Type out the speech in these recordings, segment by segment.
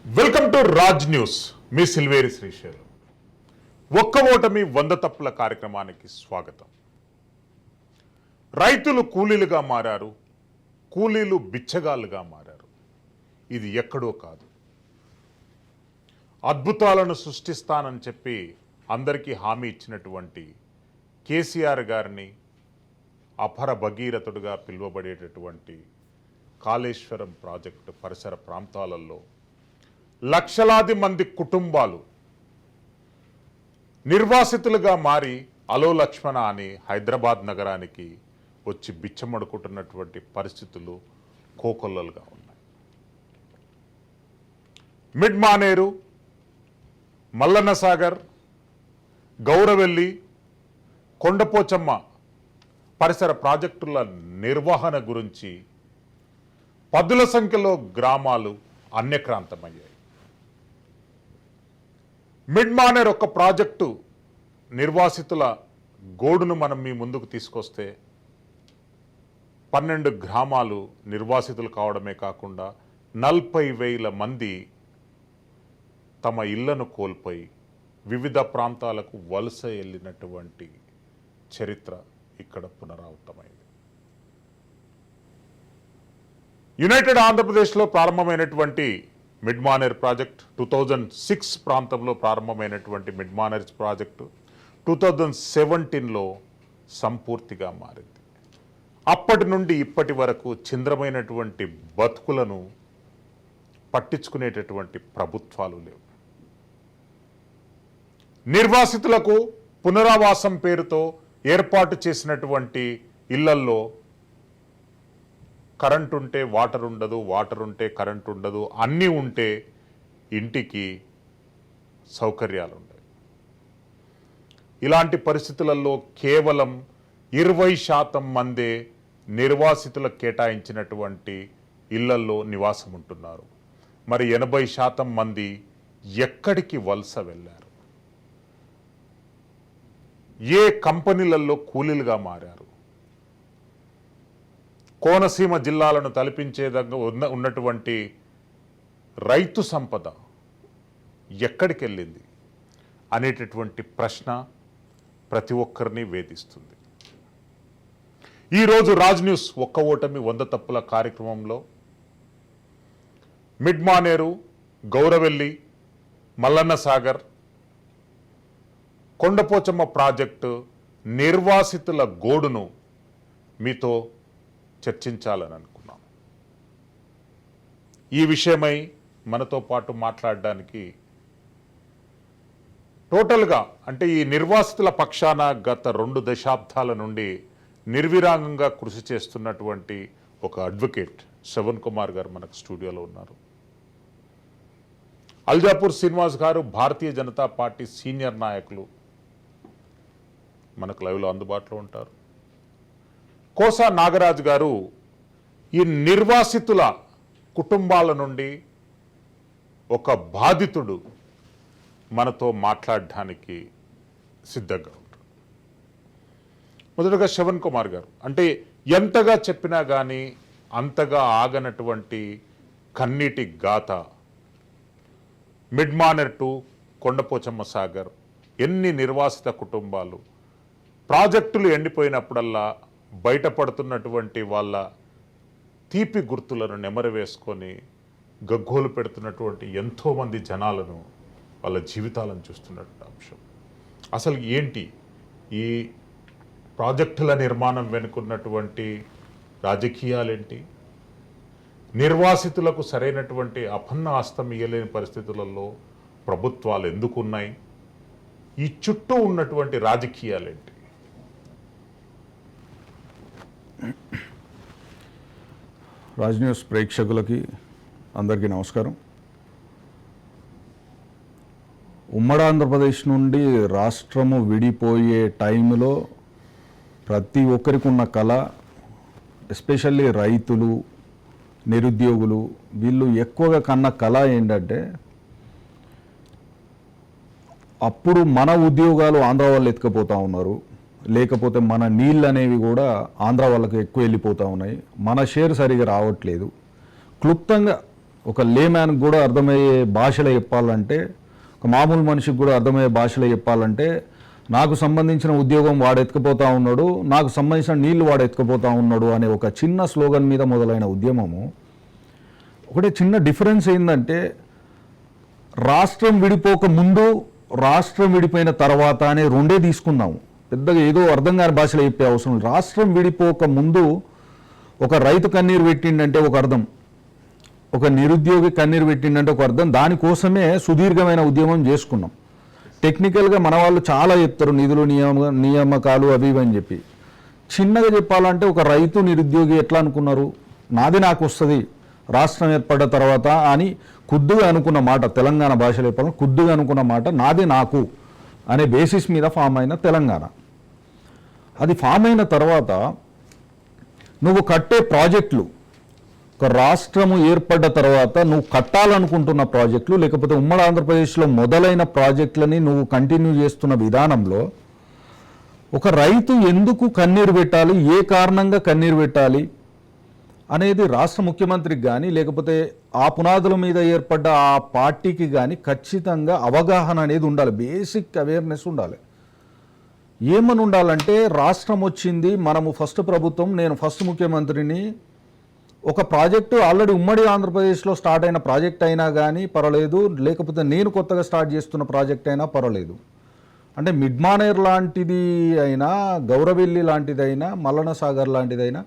Welcome to Raj news. మీ సిల్వేరి శ్రీశైలం. ఒక్క ఓటమి 100 తప్పుల కార్యక్రమానికి స్వాగతం. రైతులు కూలీలుగా మారారు, కూలీలు బిచ్చగాళ్ళుగా మారారు. ఇది ఎక్కడో కాదు. అద్భుతాలను సృష్టిస్తానని చెప్పి అందరికీ హామీ ఇచ్చినటువంటి కేసీఆర్ గారిని అపర భగీరథుడుగా పిలువబడేటటువంటి కాళేశ్వరం ప్రాజెక్టు పరిసర ప్రాంతాలలో లక్షలాది మంది కుటుంబాలు నిర్వాసితులుగా మారి అలో లక్ష్మణ అని హైదరాబాద్ నగరానికి వచ్చి బిచ్చమడుకుంటున్నటువంటి పరిస్థితులు కోకొల్లలుగా ఉన్నాయి. మిడ్ మానేరు, మల్లన్న సాగర్, గౌరవెల్లి, కొండపోచమ్మ పరిసర ప్రాజెక్టుల నిర్వహణ గురించి పదుల సంఖ్యలో గ్రామాలు అన్యక్రాంతమయ్యాయి. మిడ్ మానేర్ ఒక ప్రాజెక్టు నిర్వాసితుల గోడును మనం మీ ముందుకు తీసుకొస్తే 12 గ్రామాలు నిర్వాసితులు కావడమే కాకుండా 40,000 మంది తమ ఇళ్లను కోల్పోయి వివిధ ప్రాంతాలకు వలస వెళ్ళినటువంటి చరిత్ర ఇక్కడ పునరావృతమైంది. యునైటెడ్ ఆంధ్రప్రదేశ్లో ప్రారంభమైనటువంటి మిడ్ మానేర్ ప్రాజెక్ట్ 2006 ప్రాంతంలో ప్రారంభమైనటువంటి మిడ్ మానేర్ ప్రాజెక్టు 2017లో సంపూర్తిగా మారింది. అప్పటి నుండి ఇప్పటి వరకు చింద్రమైనటువంటి బతుకులను పట్టించుకునేటటువంటి ప్రభుత్వాలు లేవు. నిర్వాసితులకు పునరావాసం పేరుతో ఏర్పాటు చేసినటువంటి ఇళ్లల్లో కరెంట్ ఉంటే వాటర్ ఉండదు, వాటర్ ఉంటే కరెంట్ ఉండదు, అన్నీ ఉంటే ఇంటికి సౌకర్యాలు ఉండవు. ఇలాంటి పరిస్థితులలో కేవలం 20% మందే నిర్వాసితులకు కేటాయించినటువంటి ఇళ్లల్లో నివాసం ఉంటున్నారు. మరి 80% మంది ఎక్కడికి వలస వెళ్ళారు? ఏ కంపెనీలలో కూలీలుగా మారారు? కోనసీమ జిల్లాలను తలపించేదంగా ఉన్నటువంటి రైతు సంపద ఎక్కడికి వెళ్ళింది అనేటటువంటి ప్రశ్న ప్రతి ఒక్కరిని వేధిస్తుంది. ఈరోజు రాజ్ న్యూస్ ఒక్క ఓటమి 100 తప్పుల కార్యక్రమంలో మిడ్ మానేరు, గౌరవెల్లి, మల్లన్న సాగర్, కొండపోచమ్మ ప్రాజెక్టు నిర్వాసితుల గోడును మీతో చర్చించాలని అనుకున్నాం. ఈ విషయమై మనతో పాటు మాట్లాడడానికి టోటల్గా అంటే ఈ నిర్వాసితుల పక్షాన గత 2 దశాబ్దాల నుండి నిర్విరామంగా కృషి చేస్తున్నటువంటి ఒక అడ్వకేట్ శ్రవణ్ కుమార్ గారు మనకు స్టూడియోలో ఉన్నారు. అల్జాపూర్ శ్రీనివాస్ గారు భారతీయ జనతా పార్టీ సీనియర్ నాయకులు మనకు లైవ్లో అందుబాటులో ఉంటారు. కోసా నాగరాజు గారు ఈ నిర్వాసితుల కుటుంబాల నుండి ఒక బాధితుడు మనతో మాట్లాడడానికి సిద్ధంగా ఉంటారు. మొదటగా శ్రవణ్ కుమార్ గారు, అంటే ఎంతగా చెప్పినా కానీ అంతగా ఆగనటువంటి కన్నీటి గాథ మిడ్ మానేర్ టు కొండపోచమ్మ సాగర్, ఎన్ని నిర్వాసిత కుటుంబాలు ప్రాజెక్టులు ఎండిపోయినప్పుడల్లా బయటపడుతున్నటువంటి వాళ్ళ తీపి గుర్తులను నెమరవేసుకొని గగ్గోలు పెడుతున్నటువంటి ఎంతోమంది జనాలను, వాళ్ళ జీవితాలను చూస్తున్నటువంటి అంశం. అసలు ఏంటి ఈ ప్రాజెక్టుల నిర్మాణం వెనుకున్నటువంటి రాజకీయాలేంటి? నిర్వాసితులకు సరైనటువంటి అపన్న హస్తం ఇయ్యలేని పరిస్థితులలో ప్రభుత్వాలు ఎందుకున్నాయి? ఈ చుట్టూ ఉన్నటువంటి రాజకీయాలేంటి? రాజ్ న్యూస్ ప్రేక్షకులకి అందరికీ నమస్కారం. ఉమ్మడి ఆంధ్రప్రదేశ్ నుండి రాష్ట్రము విడిపోయే టైంలో ప్రతి ఒక్కరికి ఉన్న కళ, ఎస్పెషల్లీ రైతులు, నిరుద్యోగులు, వీళ్ళు ఎక్కువగా కన్న కళ ఏంటంటే అప్పుడు మన ఉద్యోగాలు ఆంధ్ర వాళ్ళు ఎత్తుకపోతూ ఉన్నారు, లేకపోతే మన నీళ్ళు అనేవి కూడా ఆంధ్ర వాళ్ళకి ఎక్కువ వెళ్ళిపోతూ ఉన్నాయి, మన షేర్ సరిగా రావట్లేదు, క్లుప్తంగా ఒక లేమ్యాన్కి కూడా అర్థమయ్యే భాషలో చెప్పాలంటే, ఒక మామూలు మనిషికి కూడా అర్థమయ్యే భాషలో చెప్పాలంటే, నాకు సంబంధించిన ఉద్యోగం వాడు ఎత్తుకుపోతా ఉన్నాడు, నాకు సంబంధించిన నీళ్లు వాడు ఎత్తుకుపోతా ఉన్నాడు అనే ఒక చిన్న స్లోగన్ మీద మొదలైన ఉద్యమము. ఒకటే చిన్న డిఫరెన్స్ ఏంటంటే, రాష్ట్రం విడిపోక ముందు, రాష్ట్రం విడిపోయిన తర్వాత అనే రెండే తీసుకుందాము. పెద్దగా ఏదో అర్థం కాని భాషలో చెప్పే అవసరం లేదు. రాష్ట్రం విడిపోక ముందు ఒక రైతు కన్నీరు పెట్టిండంటే ఒక అర్థం, ఒక నిరుద్యోగి కన్నీరు పెట్టిండంటే ఒక అర్థం. దానికోసమే సుదీర్ఘమైన ఉద్యమం చేసుకున్నాం. టెక్నికల్గా మన వాళ్ళు చాలా చెప్తారు, నిధులు నియామకాలు అవి ఇవి అని చెప్పి. చిన్నగా చెప్పాలంటే ఒక రైతు నిరుద్యోగి ఎట్లా అనుకున్నారు, నాది నాకు వస్తుంది రాష్ట్రం ఏర్పడ్డ తర్వాత అని కుద్దుగా అనుకున్న మాట, తెలంగాణ భాషలో చెప్పాలని కుద్దుగా అనుకున్న మాట నాది నాకు అనే బేసిస్ మీద ఫామ్ అయిన తెలంగాణ. అది ఫామ్ అయిన తర్వాత నువ్వు కట్టే ప్రాజెక్టులు, ఒక రాష్ట్రము ఏర్పడ్డ తర్వాత నువ్వు కట్టాలనుకుంటున్న ప్రాజెక్టులు, లేకపోతే ఉమ్మడి ఆంధ్రప్రదేశ్లో మొదలైన ప్రాజెక్టులని నువ్వు కంటిన్యూ చేస్తున్న విధానంలో ఒక రైతు ఎందుకు కన్నీరు పెట్టాలి, ఏ కారణంగా కన్నీరు పెట్టాలి అనేది రాష్ట్ర ముఖ్యమంత్రికి కానీ, లేకపోతే ఆ పునాదుల మీద ఏర్పడ్డ ఆ పార్టీకి కానీ ఖచ్చితంగా అవగాహన అనేది ఉండాలి. బేసిక్ అవేర్నెస్ ఉండాలి. ఏమని ఉండాలంటే, రాష్ట్రం వచ్చింది, మనము ఫస్ట్ ప్రభుత్వం, నేను ఫస్ట్ ముఖ్యమంత్రిని, ఒక ప్రాజెక్టు ఆల్రెడీ ఉమ్మడి ఆంధ్రప్రదేశ్లో స్టార్ట్ అయిన ప్రాజెక్ట్ అయినా కానీ పర్వాలేదు, లేకపోతే నేను కొత్తగా స్టార్ట్ చేస్తున్న ప్రాజెక్ట్ అయినా పర్వాలేదు. అంటే మిడ్మానేర్ లాంటిది అయినా, గౌరవెల్లి లాంటిదైనా, మల్లన సాగర్ లాంటిదైనా,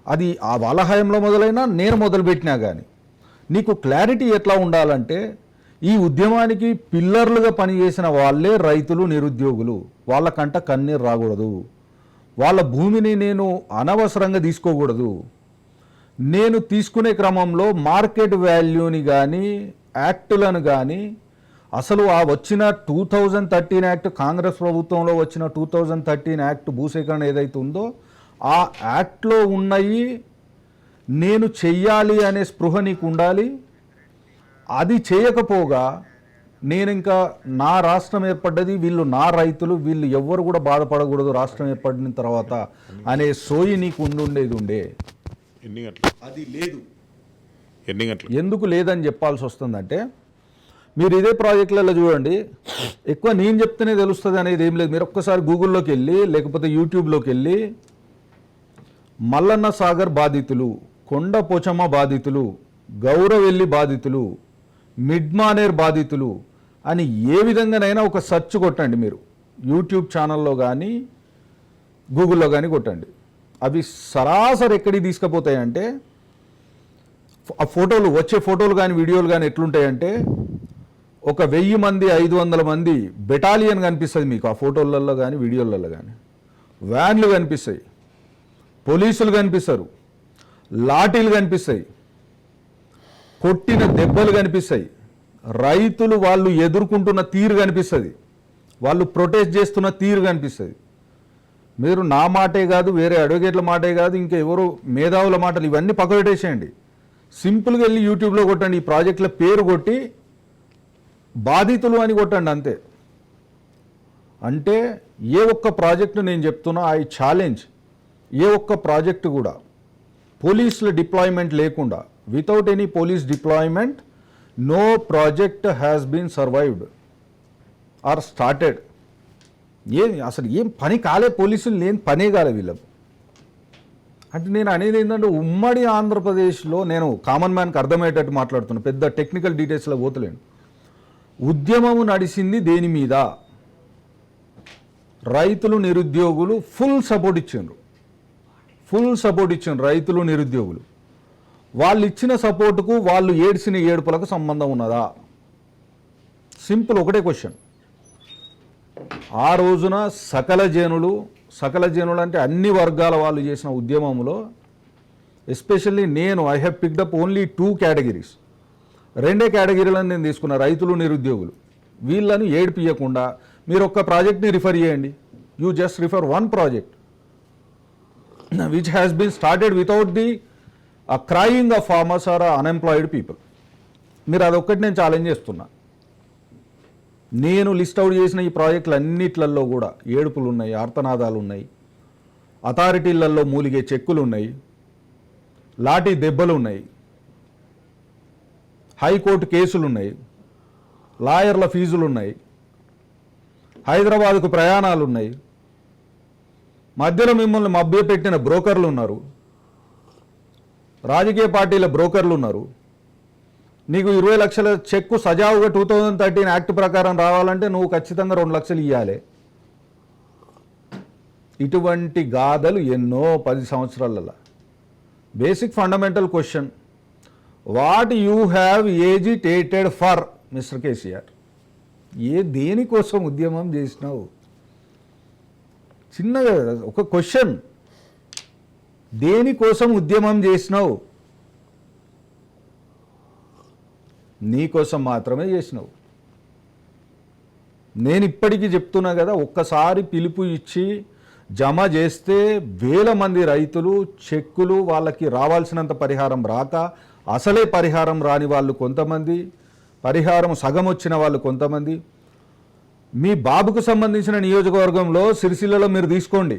అది ఆ వాళ్ళ హయాంలో మొదలైనా నేను మొదలుపెట్టినా కానీ నీకు క్లారిటీ ఎట్లా ఉండాలంటే, ఈ ఉద్యమానికి పిల్లర్లుగా పనిచేసిన వాళ్ళే రైతులు, నిరుద్యోగులు. వాళ్ళకంట కన్నీరు రాకూడదు, వాళ్ళ భూమిని నేను అనవసరంగా తీసుకోకూడదు, నేను తీసుకునే క్రమంలో మార్కెట్ వాల్యూని కానీ యాక్టులను కానీ, అసలు ఆ వచ్చిన 2013 యాక్ట్, కాంగ్రెస్ ప్రభుత్వంలో వచ్చిన 2013 యాక్ట్ భూసేకరణ ఏదైతే ఉందో ఆ యాక్ట్లో ఉన్నాయి నేను చెయ్యాలి అనే స్పృహ నీకు ఉండాలి. అది చేయకపోగా నేను ఇంకా నా రాష్ట్రం ఏర్పడ్డది, వీళ్ళు నా రైతులు, వీళ్ళు ఎవ్వరు కూడా బాధపడకూడదు రాష్ట్రం ఏర్పడిన తర్వాత అనే సోయి నీకు ఉండే. ఎన్ని గంటలు అది లేదు. ఎన్ని గంటలు ఎందుకు లేదని చెప్పాల్సి వస్తుందంటే, మీరు ఇదే ప్రాజెక్టులలో చూడండి, ఎక్కువ నేను చెప్తేనే తెలుస్తుంది అనేది ఏం లేదు. మీరు ఒక్కసారి గూగుల్లోకి వెళ్ళి, లేకపోతే యూట్యూబ్లోకి వెళ్ళి, మల్లన్న సాగర్ బాధితులు, కొండ పోచమ్మ బాధితులు, గౌరవెల్లి బాధితులు, మిడ్మానేర్ బాధితులు అని ఏ విధంగానైనా ఒక సెర్చ్ కొట్టండి. మీరు యూట్యూబ్ ఛానల్లో కానీ గూగుల్లో కానీ కొట్టండి. అవి సరాసరి ఎక్కడికి తీసుకుపోతాయంటే, ఆ ఫోటోలు, వచ్చే ఫోటోలు కానీ వీడియోలు కానీ ఎట్లుంటాయంటే, ఒక 1000 మంది 500 మంది బెటాలియన్ కనిపిస్తుంది మీకు ఆ ఫోటోలలో కానీ వీడియోలలో కానీ. వ్యాన్లు కనిపిస్తాయి, పోలీసులు కనిపిస్తారు, లాఠీలు కనిపిస్తాయి, కొట్టిన దెబ్బలు కనిపిస్తాయి, రైతులు వాళ్ళు ఎదుర్కొంటున్న తీరు కనిపిస్తుంది, వాళ్ళు ప్రొటెస్ట్ చేస్తున్న తీరు కనిపిస్తుంది. మీరు నా మాటే కాదు, వేరే అడ్వకేట్ల మాటే కాదు, ఇంకా ఎవరు మేధావుల మాటలు ఇవన్నీ పక్కపెట్టేసేయండి. సింపుల్గా వెళ్ళి యూట్యూబ్లో కొట్టండి, ఈ ప్రాజెక్టుల పేరు కొట్టి బాధితులు అని కొట్టండి అంతే. అంటే ఏ ఒక్క ప్రాజెక్టు నేను చెప్తున్నా, ఐ ఛాలెంజ్, ఏ ఒక్క ప్రాజెక్టు కూడా పోలీసుల డిప్లాయ్మెంట్ లేకుండా, without any police deployment, no project has been survived or started. అసలు ఏం పని కాలే, పోలీసులు లేని పనే కాలే వీళ్ళకు. అంటే నేను అనేది ఏంటంటే, ఉమ్మడి ఆంధ్రప్రదేశ్లో, నేను కామన్ మ్యాన్కి అర్థమయ్యేటట్టు మాట్లాడుతున్నాను, పెద్ద టెక్నికల్ డీటెయిల్స్లో పోతలేను. ఉద్యమము నడిచింది దేని మీద? రైతులు, నిరుద్యోగులు ఫుల్ సపోర్ట్ ఇచ్చిండ్రు, రైతులు, నిరుద్యోగులు. వాళ్ళు ఇచ్చిన సపోర్టుకు వాళ్ళు ఏడ్చిన ఏడుపులకు సంబంధం ఉన్నదా? సింపుల్, ఒకటే క్వశ్చన్. ఆ రోజున సకల జనులు అంటే అన్ని వర్గాల వాళ్ళు చేసిన ఉద్యమంలో, ఎస్పెషల్లీ నేను, I have picked up only 2 categories. 2 కేటగిరీలను నేను తీసుకున్నా, రైతులు, నిరుద్యోగులు. వీళ్ళను ఏడిపియకుండా మీరు ఒక్క ప్రాజెక్ట్ని రిఫర్ చేయండి. You just refer 1 project which has been started without the crying of farmers or unemployed people. మీరు అదొక్కటి నేను ఛాలెంజ్ చేస్తున్నా. నేను లిస్ట్ అవుట్ చేసిన ఈ ప్రాజెక్టులు అన్నిట్లలో కూడా ఏడుపులు ఉన్నాయి, ఆర్తనాదాలు ఉన్నాయి, అథారిటీలలో మూలిగే చెక్కులు ఉన్నాయి, లాఠీ దెబ్బలు ఉన్నాయి. హైకోర్టు కేసులు ఉన్నాయి, లాయర్ల ఫీజులు ఉన్నాయి, హైదరాబాద్కు ప్రయాణాలు ఉన్నాయి, మధ్యలో మిమ్మల్ని మభ్యపెట్టిన బ్రోకర్లు ఉన్నారు, రాజకీయ పార్టీల బ్రోకర్లు ఉన్నారు. నీకు 20 లక్షల చెక్కు సజావుగా 2013 యాక్ట్ ప్రకారం రావాలంటే నువ్వు ఖచ్చితంగా 2 లక్షలు ఇవ్వాలి. ఇటువంటి గాథలు ఎన్నో 10 సంవత్సరాలలో. Basic fundamental question, what you have agitated for mister KCR? దేనికోసం ఉద్యమం చేసినావు? చిన్నగా ఒక క్వశ్చన్, దేనికోసం ఉద్యమం చేసినావు? నీకోసం మాత్రమే చేసినావు. నేను ఇప్పటికీ చెప్తున్నా కదా, ఒక్కసారి పిలుపు ఇచ్చి జమ చేస్తే వేల మంది రైతులు చెక్కులు వాళ్ళకి రావాల్సినంత పరిహారం రాక, అసలే పరిహారం రాని వాళ్ళు కొంతమంది, పరిహారం సగం వచ్చిన వాళ్ళు కొంతమంది. మీ బాబుకు సంబంధించిన నియోజకవర్గంలో సిరిసిల్లలో మీరు తీసుకోండి,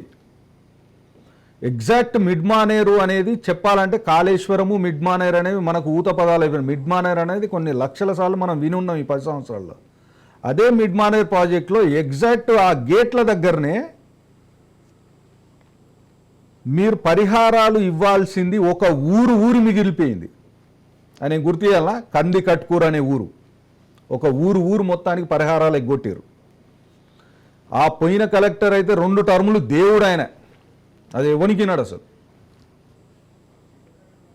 ఎగ్జాక్ట్ మిడ్ మానేరు అనేది చెప్పాలంటే కాళేశ్వరము మిడ్ మానేరు అనేవి మనకు ఊత పదాలు అయిపోయినాయి. మిడ్ మానేరు అనేది కొన్ని లక్షల సార్లు మనం వినున్నాం ఈ 10 సంవత్సరాల్లో. అదే మిడ్ మానేరు ప్రాజెక్టులో ఎగ్జాక్ట్ ఆ గేట్ల దగ్గరనే మీరు పరిహారాలు ఇవ్వాల్సింది ఒక ఊరు మిగిలిపోయింది. అని గుర్తు చేయాలా? కంది కట్కూరు అనే ఊరు, ఒక ఊరు మొత్తానికి పరిహారాలు ఎగ్గొట్టారు. ఆ పోయిన కలెక్టర్ అయితే 2 టర్ములు దేవుడు ఆయన, అది ఎవనికినాడు అసలు.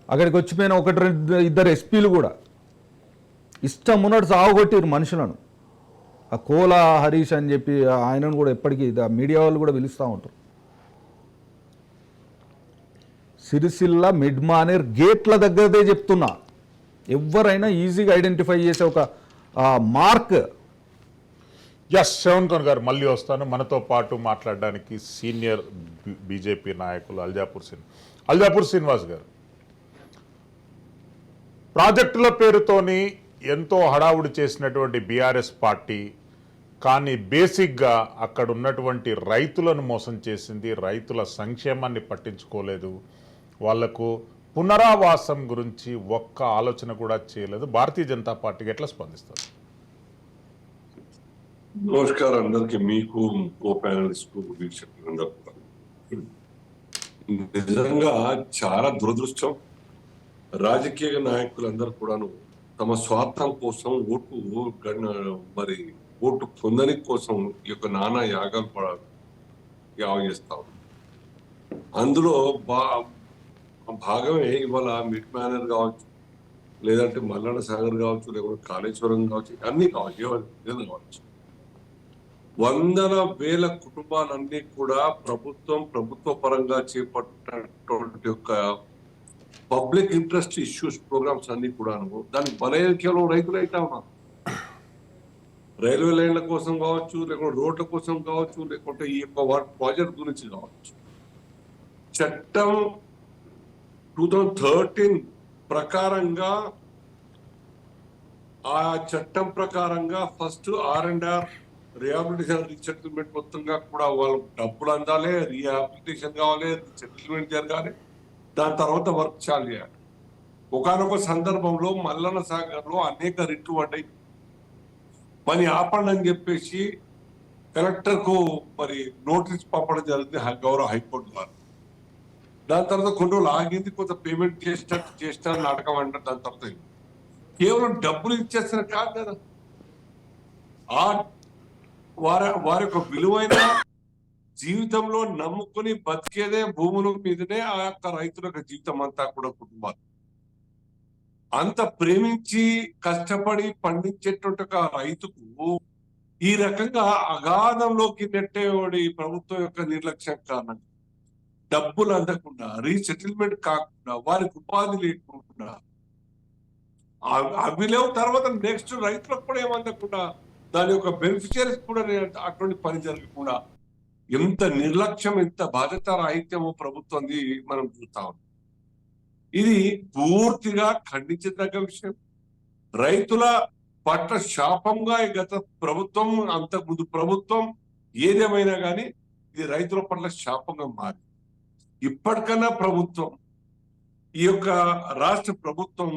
అక్కడికి వచ్చిపోయిన 1-2 ఎస్పీలు కూడా ఇష్టం ఉన్నట్టు సాగుకొట్టారు మనుషులను. ఆ కోలా హరీష్ అని చెప్పి ఆయనను కూడా ఎప్పటికీ మీడియా వాళ్ళు కూడా పిలుస్తూ ఉంటారు. సిరిసిల్ల మిడ్ మానేర్ గేట్ల దగ్గరదే చెప్తున్నా, ఎవరైనా ఈజీగా ఐడెంటిఫై చేసే ఒక మార్క్. ఎస్, శ్రవణ్ కుమార్ గారు మళ్ళీ వస్తాను. మనతో పాటు మాట్లాడడానికి సీనియర్ బీజేపీ నాయకులు అల్జాపూర్ శ్రీనివాస్ గారు. ప్రాజెక్టుల పేరుతోని ఎంతో హడావుడి చేసినటువంటి బీఆర్ఎస్ పార్టీ, కానీ బేసిక్గా అక్కడ ఉన్నటువంటి రైతులను మోసం చేసింది, రైతుల సంక్షేమాన్ని పట్టించుకోలేదు, వాళ్లకు పునరావాసం గురించి ఒక్క ఆలోచన కూడా చేయలేదు. భారతీయ జనతా పార్టీకి ఎట్లా స్పందిస్తారు? నమస్కారం అందరికి, మీకు కో ప్యానలిస్ట్ వీక్షకులందరూ. నిజంగా చాలా దురదృష్టం. రాజకీయ నాయకులందరూ కూడాను తమ స్వార్థం కోసం ఓటు పొందని కోసం ఈ యొక్క నానా యాగాలు చేస్తాం. అందులో భాగమే ఇవాళ మిడ్ మ్యానర్ కావచ్చు, లేదంటే మల్లన్న సాగర్ కావచ్చు, లేకపోతే కాళేశ్వరం కావచ్చు, అన్ని కావచ్చు, ఏదైనా కావచ్చు. వందల వేల కుటుంబాలన్నీ కూడా ప్రభుత్వ పరంగా చేపట్టినటువంటి యొక్క పబ్లిక్ ఇంట్రెస్ట్ ఇష్యూస్ ప్రోగ్రామ్స్ అన్ని కూడాను దానికి బలైక్యంలో రైతులు అయితే ఉన్నారు. రైల్వే లైన్ల కోసం కావచ్చు, లేకుంటే రోడ్ల కోసం కావచ్చు, లేకుంటే ఈ యొక్క ప్రాజెక్ట్ గురించి కావచ్చు. చట్టం 2013 ప్రకారంగా, ఆ చట్టం ప్రకారంగా ఫస్ట్ R&R రిహాబిలిటేషన్ రీసెటిల్మెంట్ మొత్తంగా కూడా వాళ్ళకు డబ్బులు అందాలి, రీహాబిలిటేషన్ కావాలి, సెటిల్మెంట్ జరగాలి, దాని తర్వాత వర్క్ చాలు చేయాలి. ఒకనొక సందర్భంలో మల్లన్న సాగర్ లో అనేక రిట్లు పడ్డాయి. పని ఆపండి అని చెప్పేసి కలెక్టర్ కు నోటీస్ పంపడం జరిగింది గౌరవ హైకోర్టు ద్వారా. దాని తర్వాత కొన్ని రోజులు ఆగింది, కొంత పేమెంట్ చేసినట్టు నాటకం అంటారు. దాని తర్వాత కేవలం డబ్బులు ఇచ్చేస్తారు కాదు కదా, వారి యొక్క విలువైన జీవితంలో నమ్ముకుని బతికేదే భూముల మీదనే ఆ యొక్క రైతుల యొక్క జీవితం అంతా కూడా కుటుంబాలు. అంత ప్రేమించి కష్టపడి పండించేటువంటి ఒక రైతుకు ఈ రకంగా అగాధంలోకి నెట్టేవాడి ప్రభుత్వం యొక్క నిర్లక్ష్యం కారణంగా డబ్బులు అందకుండా, రీసెటిల్మెంట్ కాకుండా, వారికి ఉపాధి లేకుండా, అవి లేవు. తర్వాత నెక్స్ట్ రైతులకు కూడా ఏమందకుండా, దాని యొక్క బెనిఫిషియరీస్ కూడా అటువంటి పని జరగకుండా ఎంత నిర్లక్ష్యం, ఎంత బాధ్యత రాహిత్యమో ప్రభుత్వంది మనం చూస్తా ఉన్నాం. ఇది పూర్తిగా ఖండించదగ్గ విషయం. రైతుల పట్ల శాపంగా గత ప్రభుత్వం, అంతకుముందు ప్రభుత్వం, ఏదేమైనా కానీ ఇది రైతుల పట్ల శాపంగా మారింది. ఇప్పటికన్నా ప్రభుత్వం, ఈ యొక్క రాష్ట్ర ప్రభుత్వం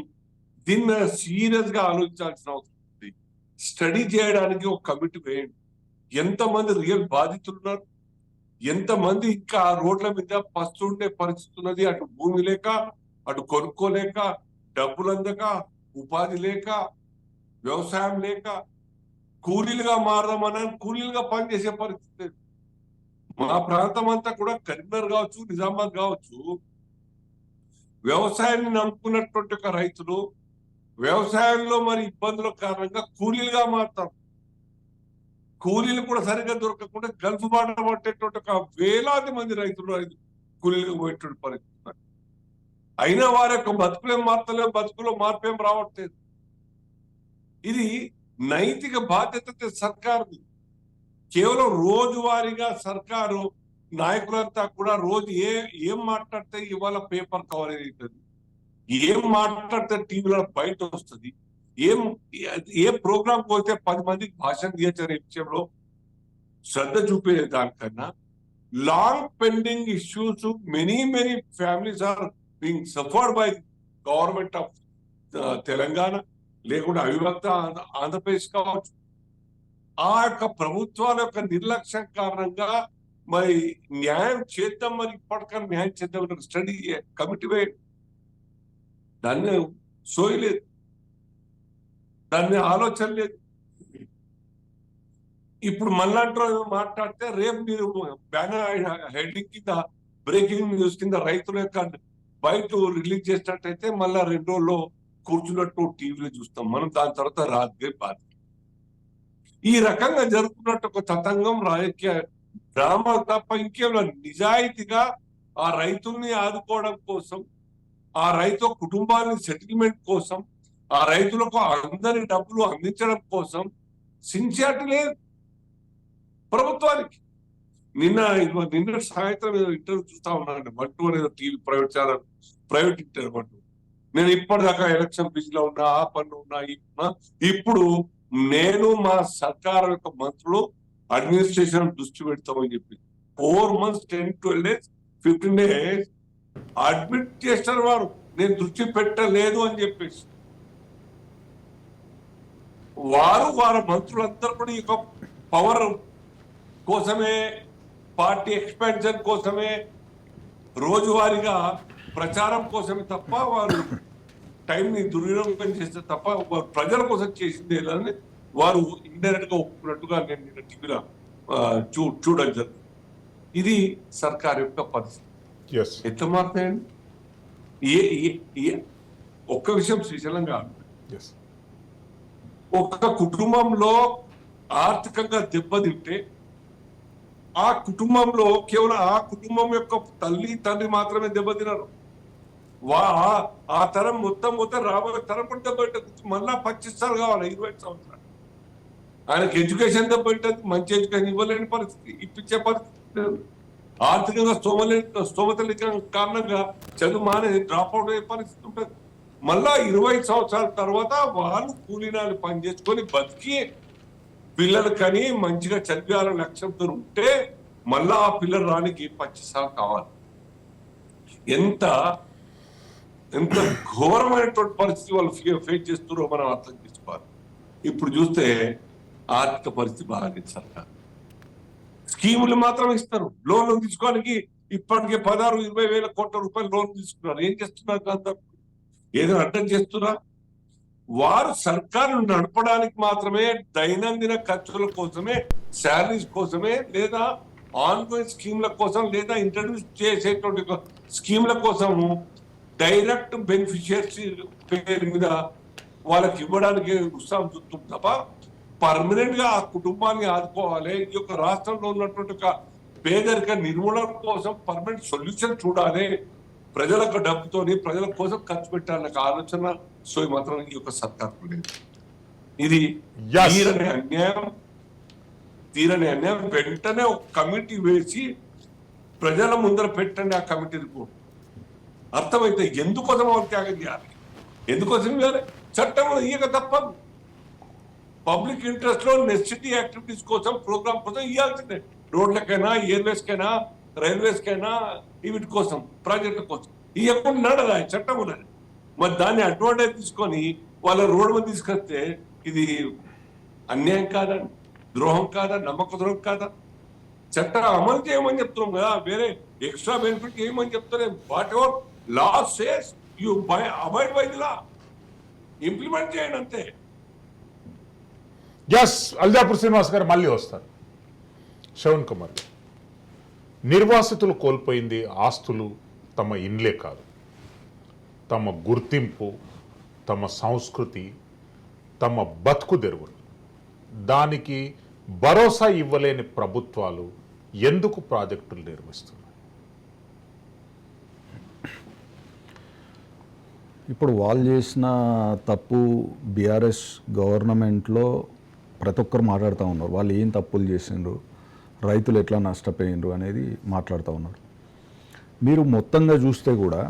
దీన్ని సీరియస్ గా ఆలోచించాల్సిన అవసరం ఉంది. స్టడీ చేయడానికి ఒక కమిటీ వేయండి. ఎంతమంది రియల్ బాధితులు ఉన్నారు, ఎంతమంది ఇంకా రోడ్ల మీద పస్తుండే పరిస్థితి ఉన్నది, అటు భూమి లేక, అటు కొనుక్కోలేక, డబ్బులు అందక, ఉపాధి లేక, వ్యవసాయం లేక, కూలీలుగా మారదామని కూలీలుగా పనిచేసే పరిస్థితి. మా ప్రాంతం అంతా కూడా కరీంనగర్ కావచ్చు, నిజామాబాద్ కావచ్చు, వ్యవసాయాన్ని నమ్ముకున్నటువంటి ఒక రైతులు వ్యవసాయంలో మరి ఇబ్బందుల కారణంగా కూలీలుగా మారుతారు. కూలీలు కూడా సరిగ్గా దొరకకుండా గల్ఫ్ బాట పట్టేటువంటి ఒక వేలాది మంది రైతులు కూలీలుగా పోయేటువంటి పరిస్థితి. అయినా వారి యొక్క బతుకులేం మారతలేవు, బతుకులో మార్పేం రావట్లేదు. ఇది నైతిక బాధ్యత సర్కారుది. కేవలం రోజువారీగా సర్కారు నాయకులంతా కూడా రోజు ఏం మాట్లాడితే ఇవాళ పేపర్ కవర్ అవుతుంది, ఏం మాట్లాడితే టీవీలో బయట వస్తుంది, ఏ ప్రోగ్రామ్ పోతే 10 మందికి భాషణ ఇచ్చే విషయంలో శ్రద్ధ చూపే దానికన్నా long pending issues many families are being suffered by government of Telangana, లేకుండా అవిభక్త ఆంధ్రప్రదేశ్ కావచ్చు. ఆ యొక్క ప్రభుత్వాల యొక్క నిర్లక్ష్యం కారణంగా మరి న్యాయం చేద్దాం, మరి ఇప్పటికన్నా న్యాయం చేద్దాం స్టడీ కమిటీ వేయండి. దాన్ని సోయలేదు, దాన్ని ఆలోచన లేదు. ఇప్పుడు మళ్ళంటూ మాట్లాడితే రేపు మీరు బ్యానర్ హెడ్డింగ్ కింద బ్రేకింగ్ న్యూస్ కింద రైతుల యొక్క బయట రిలీజ్ చేసినట్టయితే మళ్ళా 2 రోజుల్లో కూర్చున్నట్టు టీవీలో చూస్తాం మనం. దాని తర్వాత రాజకీయ బాధ. ఈ రకంగా జరుగుతున్నట్టు ఒక తతంగం రాజకీయ డ్రామా తప్ప ఇంకేం నిజాయితీగా ఆ రైతుల్ని ఆదుకోవడం కోసం, ఆ రైతు కుటుంబాన్ని సెటిల్మెంట్ కోసం, ఆ రైతులకు అందరి డబ్బులు అందించడం కోసం సిన్సియారిటీ లేదు ప్రభుత్వానికి. నిన్న సాయంత్రం ఇంటర్వ్యూ చూస్తా ఉన్నానండి, మట్టు అనేది TV private channel, private interview మట్టు. నేను ఇప్పటిదాకా ఎలక్షన్ బిజీలో ఉన్నా, ఆ పనులు ఉన్నా, ఇప్పుడు నేను మా సర్కారు యొక్క మంత్రులు అడ్మినిస్ట్రేషన్ దృష్టి పెడతామని చెప్పి 4 months 10-12 days 15 days అడ్మిట్ చేస్తారు వారు. నేను దృష్టి పెట్టలేదు అని చెప్పేసి వారి మంత్రులందరూ కూడా ఈ పవర్ కోసమే, పార్టీ ఎక్స్పాన్షన్ కోసమే, రోజువారీగా ప్రచారం కోసమే తప్ప వారు టైంని దుర్వినియోగం చేస్తే తప్ప వారు ప్రజల కోసం చేసింది లేదని వారు ఇండైరెక్ట్ గా ఒప్పుకున్నట్టుగా నేను నిన్న టీవీలో చూడడం జరిగింది. ఇది సర్కార్ యొక్క పరిస్థితి. ఎట్లా మారుతాయండి? ఒక్క విషయం శ్రీశైలంగా, ఒక్క కుటుంబంలో ఆర్థికంగా దెబ్బతింటే ఆ కుటుంబంలో కేవలం ఆ కుటుంబం యొక్క తల్లి తండ్రి మాత్రమే దెబ్బతిన్నారు. ఆ తరం మొత్తం రాబోయే తరం కూడా దెబ్బతింటుంది. మళ్ళా 25 సార్లు కావాలి, 20 సంవత్సరాలు. ఆయనకి ఎడ్యుకేషన్ దెబ్బతింటుంది, మంచి ఎడ్యుకేషన్ ఇవ్వలేని పరిస్థితి, ఇప్పించే పరిస్థితి, ఆర్థికంగా స్తోమత కారణంగా చదువు మానే డ్రాప్ అవుట్ అయ్యే పరిస్థితి ఉంటుంది. మళ్ళా 20 సంవత్సరాల తర్వాత వాళ్ళు కూలీనాలు పనిచేసుకొని బతికి పిల్లలు కని మంచిగా చదివాలని లక్ష్యంతో ఉంటే మళ్ళా ఆ పిల్లలు రానికి 25 సార్లు కావాలి. ఎంత ఘోరమైనటువంటి పరిస్థితి వాళ్ళు ఫేస్ చేస్తున్నారో మనం అర్థం చేసుకోవాలి. ఇప్పుడు చూస్తే ఆర్థిక పరిస్థితి బాగాలేదు. సర్కార్ స్కీములు మాత్రం ఇస్తారు, లోన్లు తీసుకోవడానికి ఇప్పటికే 16-20 వేల కోట్ల రూపాయలు లోన్ తీసుకున్నారు. ఏం చేస్తున్నారు? అందరూ ఏదైనా అడ్డం చేస్తున్నా? వారు సర్కారు నడపడానికి మాత్రమే, దైనందిన ఖర్చుల కోసమే, శాలరీస్ కోసమే, లేదా ఆన్గోయింగ్ స్కీమ్ల కోసం, లేదా ఇంట్రడ్యూస్ చేసేటువంటి స్కీమ్ల కోసము డైరెక్ట్ బెనిఫిషియర్స్ పేరు మీద వాళ్ళకి ఇవ్వడానికి ఉత్సాహం చూస్తుంది తప్ప పర్మనెంట్ గా ఆ కుటుంబాన్ని ఆదుకోవాలి, ఈ యొక్క రాష్ట్రంలో ఉన్నటువంటి ఒక పేదరిక నిర్మూలన కోసం పర్మనెంట్ సొల్యూషన్ చూడాలి, ప్రజలకు డబ్బుతోని ప్రజల కోసం ఖర్చు పెట్టాలన్న ఆలోచన సోయి మాత్రం ఈ యొక్క సర్కారు లేదు. ఇది తీరని అన్యాయం. వెంటనే ఒక కమిటీ వేసి ప్రజల ముందర పెట్టండి. ఆ కమిటీ రిపోర్ట్ అర్థమైతే ఎందుకోసం వాళ్ళు త్యాగం చేయాలి, ఎందుకోసం ఇవ్వాలి. చట్టం ఇయ్యక తప్పదు. పబ్లిక్ ఇంట్రెస్ట్ లో నెసెసిటీ యాక్టివిటీస్ కోసం, ప్రోగ్రామ్ కోసం ఇవ్వాల్సిందే. రోడ్లకైనా, ఎయిర్వేస్ కైనా, రైల్వేస్ కైనా, వీటి కోసం, ప్రాజెక్టుల కోసం ఇవ్వకుండా నడదా చట్టం ఉన్నది. మరి దాన్ని అడ్వాంటేజ్ తీసుకొని వాళ్ళ రోడ్డు మీద తీసుకొస్తే ఇది అన్యాయం కాదా, ద్రోహం కాదా, నమ్మక ద్రోహం కాదా? చట్టం అమలు చేయమని చెప్తున్నాం కదా, వేరే ఎక్స్ట్రా బెనిఫిట్ ఏమని చెప్తారే. Whatever law says you avoid by the law, implement చేయండి అంతే. ఎస్, అల్జాపూర్ శ్రీనివాస్ గారు మళ్ళీ వస్తారు. శ్రవణ్ కుమార్ గారు, నిర్వాసితులు కోల్పోయింది ఆస్తులు తమ ఇండ్లే కాదు, తమ గుర్తింపు, తమ సంస్కృతి, తమ బతుకు తెరువులు. దానికి భరోసా ఇవ్వలేని ప్రభుత్వాలు ఎందుకు ప్రాజెక్టులు నిర్మిస్తున్నాయి? ఇప్పుడు వాళ్ళు చేసిన తప్పు బీఆర్ఎస్ గవర్నమెంట్లో ప్రతి ఒక్కరు మాట్లాడుతూ ఉన్నారు. వాళ్ళు ఏం తప్పులు చేసిండ్రు, రైతులు ఎట్లా నష్టపోయిండ్రు అనేది మాట్లాడుతూ ఉన్నారు. మీరు మొత్తంగా చూస్తే కూడా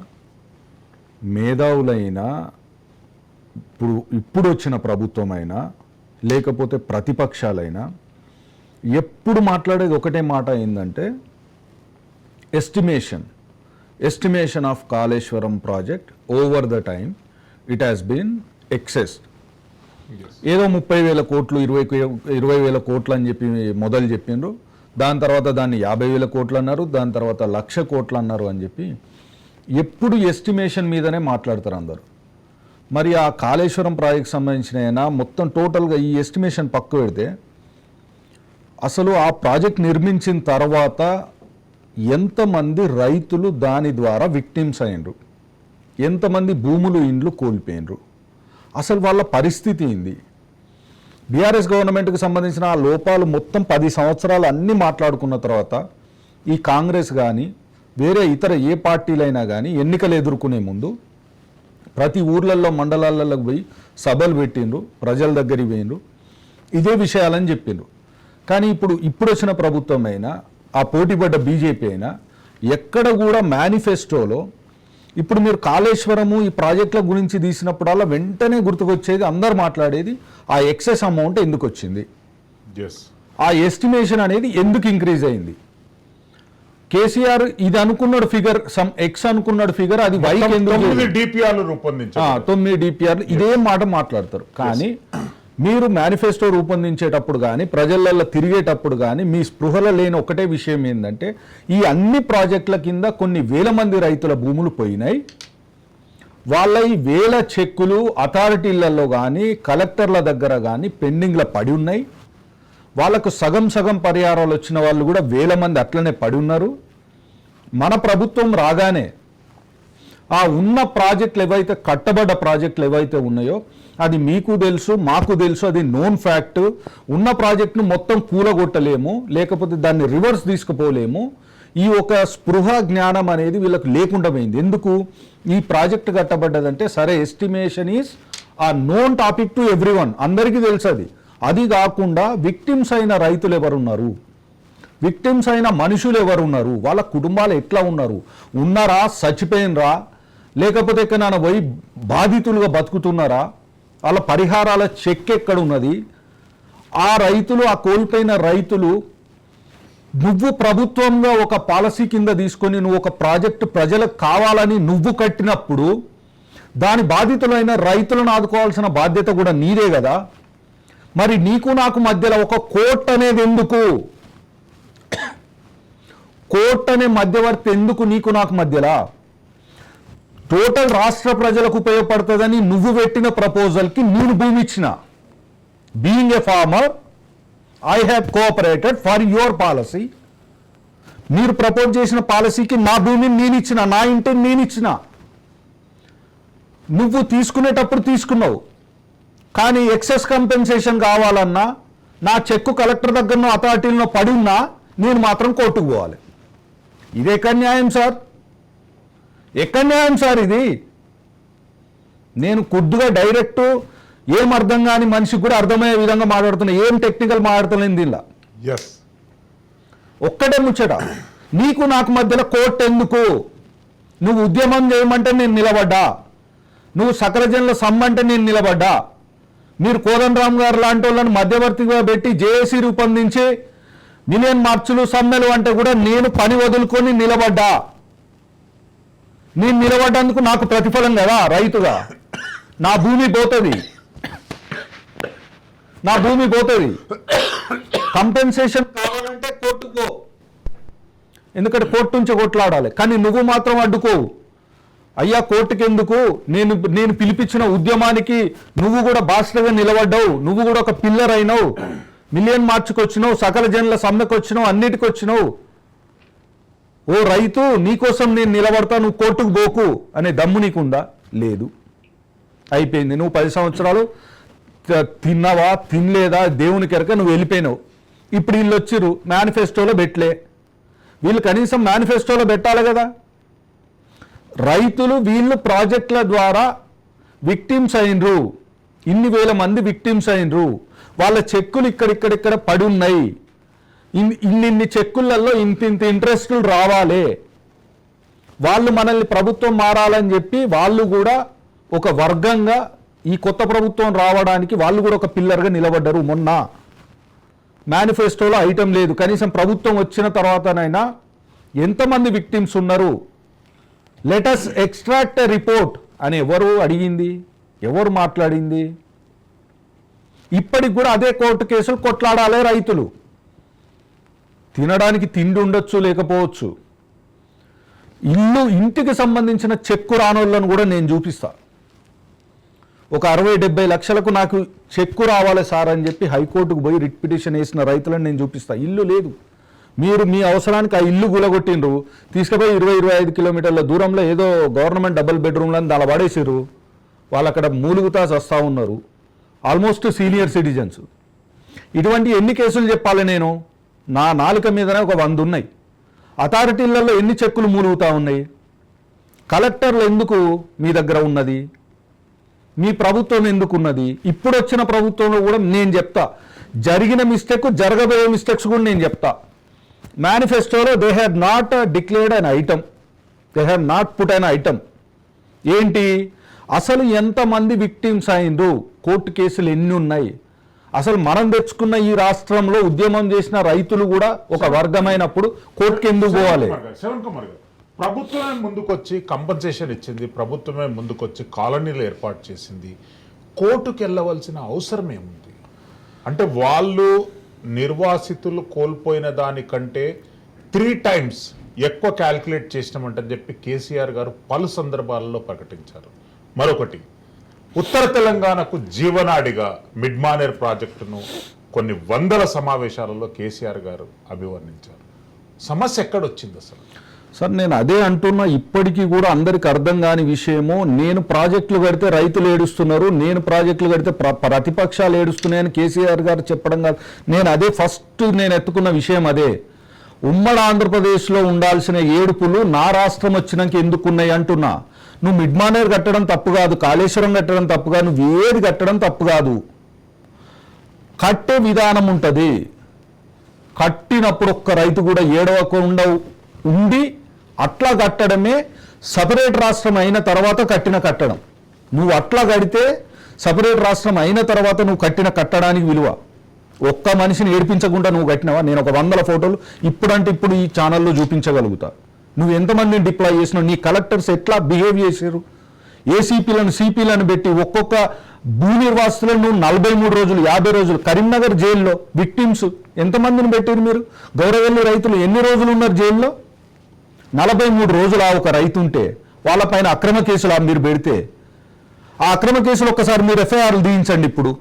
మేధావులైనా ఇప్పుడు వచ్చిన ప్రభుత్వమైనా లేకపోతే ప్రతిపక్షాలైనా ఎప్పుడు మాట్లాడేది ఒకటే మాట ఏంటంటే estimation of Kaleshwaram project over the time it has been excess. ఏదో 30,000 కోట్లు 20,000 కోట్లు అని చెప్పి మొదలు చెప్పిండ్రు, దాని తర్వాత దాన్ని 50,000 కోట్లు అన్నారు, దాని తర్వాత 1,00,000 కోట్లు అన్నారు అని చెప్పి ఎప్పుడు ఎస్టిమేషన్ మీదనే మాట్లాడతారు అందరు. మరి ఆ కాళేశ్వరం ప్రాజెక్ట్ సంబంధించిన అయినా మొత్తం టోటల్గా ఈ ఎస్టిమేషన్ పక్క పెడితే అసలు ఆ ప్రాజెక్ట్ నిర్మించిన తర్వాత ఎంతమంది రైతులు దాని ద్వారా విక్టిమ్స్ అయ్యిండ్రు, ఎంతమంది భూములు ఇండ్లు కోల్పోయినరు, అసలు వాళ్ళ పరిస్థితి ఏంది? బీఆర్ఎస్ గవర్నమెంట్కి సంబంధించిన ఆ లోపాలు మొత్తం 10 సంవత్సరాలు అన్నీ మాట్లాడుకున్న తర్వాత ఈ కాంగ్రెస్ కానీ వేరే ఇతర ఏ పార్టీలైనా కానీ ఎన్నికలు ఎదుర్కొనే ముందు ప్రతి ఊర్లలో మండలాలకు పోయి సభలు పెట్టిండ్రు, ప్రజల దగ్గరికి పోయిండ్రు, ఇదే విషయాలని చెప్పిండ్రు. కానీ ఇప్పుడు వచ్చిన ప్రభుత్వం అయినా ఆ పోటీపడ్డ బీజేపీ అయినా ఎక్కడ కూడా మేనిఫెస్టోలో ఇప్పుడు మీరు కాళేశ్వరము ఈ ప్రాజెక్టుల గురించి తీసినప్పుడల్లా వెంటనే గుర్తుకొచ్చేది, అందరు మాట్లాడేది ఆ ఎక్సెస్ అమౌంట్ ఎందుకు వచ్చింది, ఆ ఎస్టిమేషన్ అనేది ఎందుకు ఇంక్రీజ్ అయింది. కేసీఆర్ ఇది అనుకున్నాడు ఫిగర్, సమ్ ఎక్స్ అనుకున్నాడు ఫిగర్, అది వై 9 డిపిఆర్లు ఇదే మాట మాట్లాడతారు. కానీ మీరు మేనిఫెస్టో రూపొందించేటప్పుడు కానీ ప్రజలలో తిరిగేటప్పుడు కానీ మీ స్పృహలో లేని ఒకటే విషయం ఏంటంటే ఈ అన్ని ప్రాజెక్టుల కింద కొన్ని వేల మంది రైతుల భూములు పోయినాయి, వాళ్ళ ఈ వేల చెక్కులు అథారిటీలలో కానీ కలెక్టర్ల దగ్గర కానీ పెండింగ్లో పడి ఉన్నాయి, వాళ్ళకు సగం పరిహారాలు వచ్చిన వాళ్ళు కూడా వేల మంది అట్లనే పడి ఉన్నారు. మన ప్రభుత్వం రాగానే ఆ ఉన్న ప్రాజెక్టులు ఏవైతే కట్టబడ్డ ప్రాజెక్టులు ఏవైతే ఉన్నాయో అది మీకు తెలుసు మాకు తెలుసు, అది నోన్ ఫ్యాక్ట్. ఉన్న ప్రాజెక్టును మొత్తం కూలగొట్టలేము, లేకపోతే దాన్ని రివర్స్ తీసుకుపోలేము. ఈ ఒక స్పృహ జ్ఞానం అనేది వీళ్ళకి లేకుండా పోయింది. ఎందుకు ఈ ప్రాజెక్ట్ కట్టబడ్డదంటే సరే ఎస్టిమేషన్ ఈజ్ ఆ నోన్ టాపిక్ టు ఎవ్రీవన్, అందరికీ తెలుసు అది. అది కాకుండా విక్టిమ్స్ అయిన రైతులు ఎవరున్నారు, విక్టిమ్స్ అయిన మనుషులు ఎవరున్నారు, వాళ్ళ కుటుంబాలు ఎట్లా ఉన్నారు, ఉన్నారా, చచ్చిపోయినరా, లేకపోతే ఎక్కడైనా పోయి బాధితులుగా బతుకుతున్నారా, వాళ్ళ పరిహారాల చెక్ ఎక్కడ ఉన్నది, ఆ రైతులు ఆ కోల్పోయిన రైతులు నువ్వు ప్రభుత్వంగా ఒక పాలసీ కింద తీసుకొని నువ్వు ఒక ప్రాజెక్టు ప్రజలకు కావాలని నువ్వు కట్టినప్పుడు దాని బాధితులైన రైతులను ఆదుకోవాల్సిన బాధ్యత కూడా నీదే కదా. మరి నీకు నాకు మధ్యలో ఒక కోర్టు అనేది ఎందుకు, కోర్టు అనే మధ్యవర్తి ఎందుకు నీకు నాకు మధ్యలో? టోటల్ రాష్ట్ర ప్రజలకు ఉపయోగపడుతుందని నువ్వు పెట్టిన ప్రపోజల్కి నేను భూమి ఇచ్చిన. Being a farmer I have cooperated for your policy. మీరు ప్రపోజ్ చేసిన పాలసీకి నా భూమిని నేను ఇచ్చిన, నా ఇంటిని నేను ఇచ్చిన. నువ్వు తీసుకునేటప్పుడు తీసుకున్నావు, కానీ ఎక్సెస్ కంపెన్సేషన్ కావాలన్నా నా చెక్కు కలెక్టర్ దగ్గరనో అథారిటీలో పడి ఉన్నా నేను మాత్రం కోర్టుకు పోవాలి. ఇది ఎక్కడ న్యాయం సార్? ఎక్కడ న్యాయం సార్ ఇది? నేను కొద్దిగా డైరెక్ట్ ఏం అర్థం కాని మనిషికి కూడా అర్థమయ్యే విధంగా మాట్లాడుతున్నా, ఏం టెక్నికల్ మాట్లాడుతున్నాను దీనిలో. ఒక్కటే ముచ్చట, నీకు నాకు మధ్యలో కోర్టు ఎందుకు? నువ్వు ఉద్యమం చేయమంటే నేను నిలబడ్డా, నువ్వు సకలజనుల సమ్మంటే నేను నిలబడ్డా. మీరు కోదండరామ్ గారు లాంటి వాళ్ళని మధ్యవర్తిగా పెట్టి జేఏసీ రూపొందించి మిలియన్ మార్చులు సమ్మెలు అంటే కూడా నేను పని వదులుకొని నిలబడ్డా. నేను నిలబడ్డందుకు నాకు ప్రతిఫలం కదా రైతుగా. నా భూమి పోతుంది, నా భూమి పోతుంది. కంపెన్సేషన్ కావాలంటే కోర్టుకో, ఎందుకంటే కోర్టు నుంచి కొట్లాడాలి. కానీ నువ్వు మాత్రం అడ్డుకోవు. అయ్యా కోర్టుకి ఎందుకు, నేను పిలిపించిన ఉద్యమానికి నువ్వు కూడా బాస్టర్గా నిలబడ్డావు, నువ్వు కూడా ఒక పిల్లర్ అయినావు, మిలియన్ మార్చ్కి వచ్చినావు, సకల జనుల సమ్మెకు వచ్చినావు, అన్నిటికి వచ్చినావు. ఓ రైతు నీకోసం నేను నిలబడతా, నువ్వు కోర్టుకు పోకు అనే దమ్ము నీకుందా? లేదు. అయిపోయింది. నువ్వు 10 సంవత్సరాలు తిన్నావా తినలేదా దేవునికి ఎరక, నువ్వు వెళ్ళిపోయినావు. ఇప్పుడు వీళ్ళు వచ్చిర్రు మేనిఫెస్టోలో పెట్టలే. వీళ్ళు కనీసం మేనిఫెస్టోలో పెట్టాలి కదా. రైతులు వీళ్ళు ప్రాజెక్టుల ద్వారా విక్టిమ్స్ అయినరు, ఇన్ని వేల మంది విక్టిమ్స్ అయినరు. వాళ్ళ చెక్కులు ఇక్కడిక్కడ పడి ఉన్నాయి. ఇన్ని చెక్కులలో ఇంత ఇంట్రెస్టులు రావాలి. వాళ్ళు మనల్ని ప్రభుత్వం మారాలని చెప్పి వాళ్ళు కూడా ఒక వర్గంగా ఈ కొత్త ప్రభుత్వం రావడానికి వాళ్ళు కూడా ఒక పిల్లర్గా నిలబడ్డారు. మొన్న మేనిఫెస్టోలో ఐటెం లేదు. కనీసం ప్రభుత్వం వచ్చిన తర్వాతనైనా ఎంతమంది విక్టిమ్స్ ఉన్నారు, లెటస్ ఎక్స్ట్రాక్ట్ రిపోర్ట్ అని ఎవరు అడిగింది, ఎవరు మాట్లాడింది? ఇప్పటికి కూడా అదే కోర్టు కేసులు కొట్లాడాలి రైతులు. తినడానికి తిండి ఉండొచ్చు, లేకపోవచ్చు. ఇంటికి సంబంధించిన చెక్కు రానోళ్ళను కూడా నేను చూపిస్తా. ఒక 60-70 లక్షలకు నాకు చెక్కు రావాలి సార్ అని చెప్పి హైకోర్టుకు పోయి రిట్ పిటిషన్ వేసిన రైతులను నేను చూపిస్తా. ఇల్లు లేదు, మీరు మీ అవసరానికి ఆ ఇల్లు గులగొట్టిండ్రు, తీసుకుపోయి 20-25 కిలోమీటర్ల దూరంలో ఏదో గవర్నమెంట్ డబుల్ బెడ్రూమ్లను అలా పడేసారు. వాళ్ళు అక్కడ మూలుగుతా వస్తూ ఉన్నారు, ఆల్మోస్ట్ సీనియర్ సిటిజన్స్. ఇటువంటి ఎన్ని కేసులు చెప్పాలి నేను? నా నాలుక మీదనే ఒక 100 ఉన్నాయి. అథారిటీలలో ఎన్ని చెక్కులు మూలుగుతూ ఉన్నాయి? కలెక్టర్లు ఎందుకు మీ దగ్గర ఉన్నది? మీ ప్రభుత్వం ఎందుకున్నది? ఇప్పుడు వచ్చిన ప్రభుత్వంలో కూడా నేను చెప్తా, జరిగిన మిస్టేక్, జరగబోయే మిస్టేక్స్ కూడా నేను చెప్తా. మేనిఫెస్టోలో they have not declared an item, they have not put an item. ఏంటి అసలు ఎంతమంది విక్టిమ్స్ అయిండ్రు, కోర్టు కేసులు ఎన్ని ఉన్నాయి? అసలు మనం తెచ్చుకున్న ఈ రాష్ట్రంలో ఉద్యమం చేసిన రైతులు కూడా ఒక వర్గమైనప్పుడు కోర్టుకి ఎందుకు పోవాలి? శ్రవణ్ కుమార్ గారు, ప్రభుత్వమే ముందుకొచ్చి కంపన్సేషన్ ఇచ్చింది, ప్రభుత్వమే ముందుకొచ్చి కాలనీలు ఏర్పాటు చేసింది, కోర్టుకు వెళ్ళవలసిన అవసరం ఏముంది? అంటే వాళ్ళు నిర్వాసితులు కోల్పోయిన దానికంటే 3 times ఎక్కువ క్యాల్కులేట్ చేసినామంటని చెప్పి కేసీఆర్ గారు పలు సందర్భాలలో ప్రకటించారు. మరొకటి, ఉత్తర తెలంగాణకు జీవనాడిగా మిడ్ మానేర్ ప్రాజెక్టును కొన్ని వందల సమావేశాలలో కేసీఆర్ గారు అభివర్ణించారు. సమస్య ఎక్కడొచ్చింది అసలు? సార్ నేను అదే అంటున్నా, ఇప్పటికీ కూడా అందరికి అర్థం కాని విషయము. నేను ప్రాజెక్టులు కడితే రైతులు ఏడుస్తున్నారు, నేను ప్రాజెక్టులు కడితే ప్రతిపక్షాలు ఏడుస్తున్నాయని కేసీఆర్ గారు చెప్పడం కాదు. నేను అదే ఫస్ట్ నేను ఎత్తుకున్న విషయం అదే. ఉమ్మడి ఆంధ్రప్రదేశ్లో ఉండాల్సిన ఏడుపులు నా రాష్ట్రం వచ్చినాక ఎందుకున్నాయి అంటున్నా. నువ్వు మిడ్ మానేర్ కట్టడం తప్పు కాదు, కాళేశ్వరం కట్టడం తప్పు కాదు, నువ్వు ఏది కట్టడం తప్పు కాదు. కట్టే విధానం ఉంటుంది. కట్టినప్పుడు ఒక్క రైతు కూడా ఏడవకుండా ఉండి అట్లా కట్టడమే సపరేట్ రాష్ట్రం అయిన తర్వాత కట్టిన కట్టడం. నువ్వు అట్లా కడితే సపరేట్ రాష్ట్రం అయిన తర్వాత నువ్వు కట్టిన కట్టడానికి విలువ. ఒక్క మనిషిని ఏడిపించకుండా నువ్వు కట్టినావా? నేను ఒక 100 ఫోటోలు ఇప్పుడంటే ఇప్పుడు ఈ ఛానల్లో చూపించగలుగుతా. నువ్వు ఎంతమందిని డిప్లాయ్ చేసినావు, నీ కలెక్టర్స్ ఎట్లా బిహేవ్ చేశారు, ఏసీపీలను సిపిలను పెట్టి ఒక్కొక్క భూ నిర్వాసితులను నువ్వు 43 రోజులు 50 రోజులు కరీంనగర్ జైల్లో విక్టిమ్స్ ఎంతమందిని పెట్టారు మీరు? గౌరవెల్లి రైతులు ఎన్ని రోజులు ఉన్నారు జైల్లో? 43 రోజులు. ఒక రైతు ఉంటే వాళ్ళపైన అక్రమ కేసులు మీరు పెడితే ఆ అక్రమ కేసులు ఒక్కసారి మీరు ఎఫ్ఐఆర్లు దించండి. ఇప్పుడు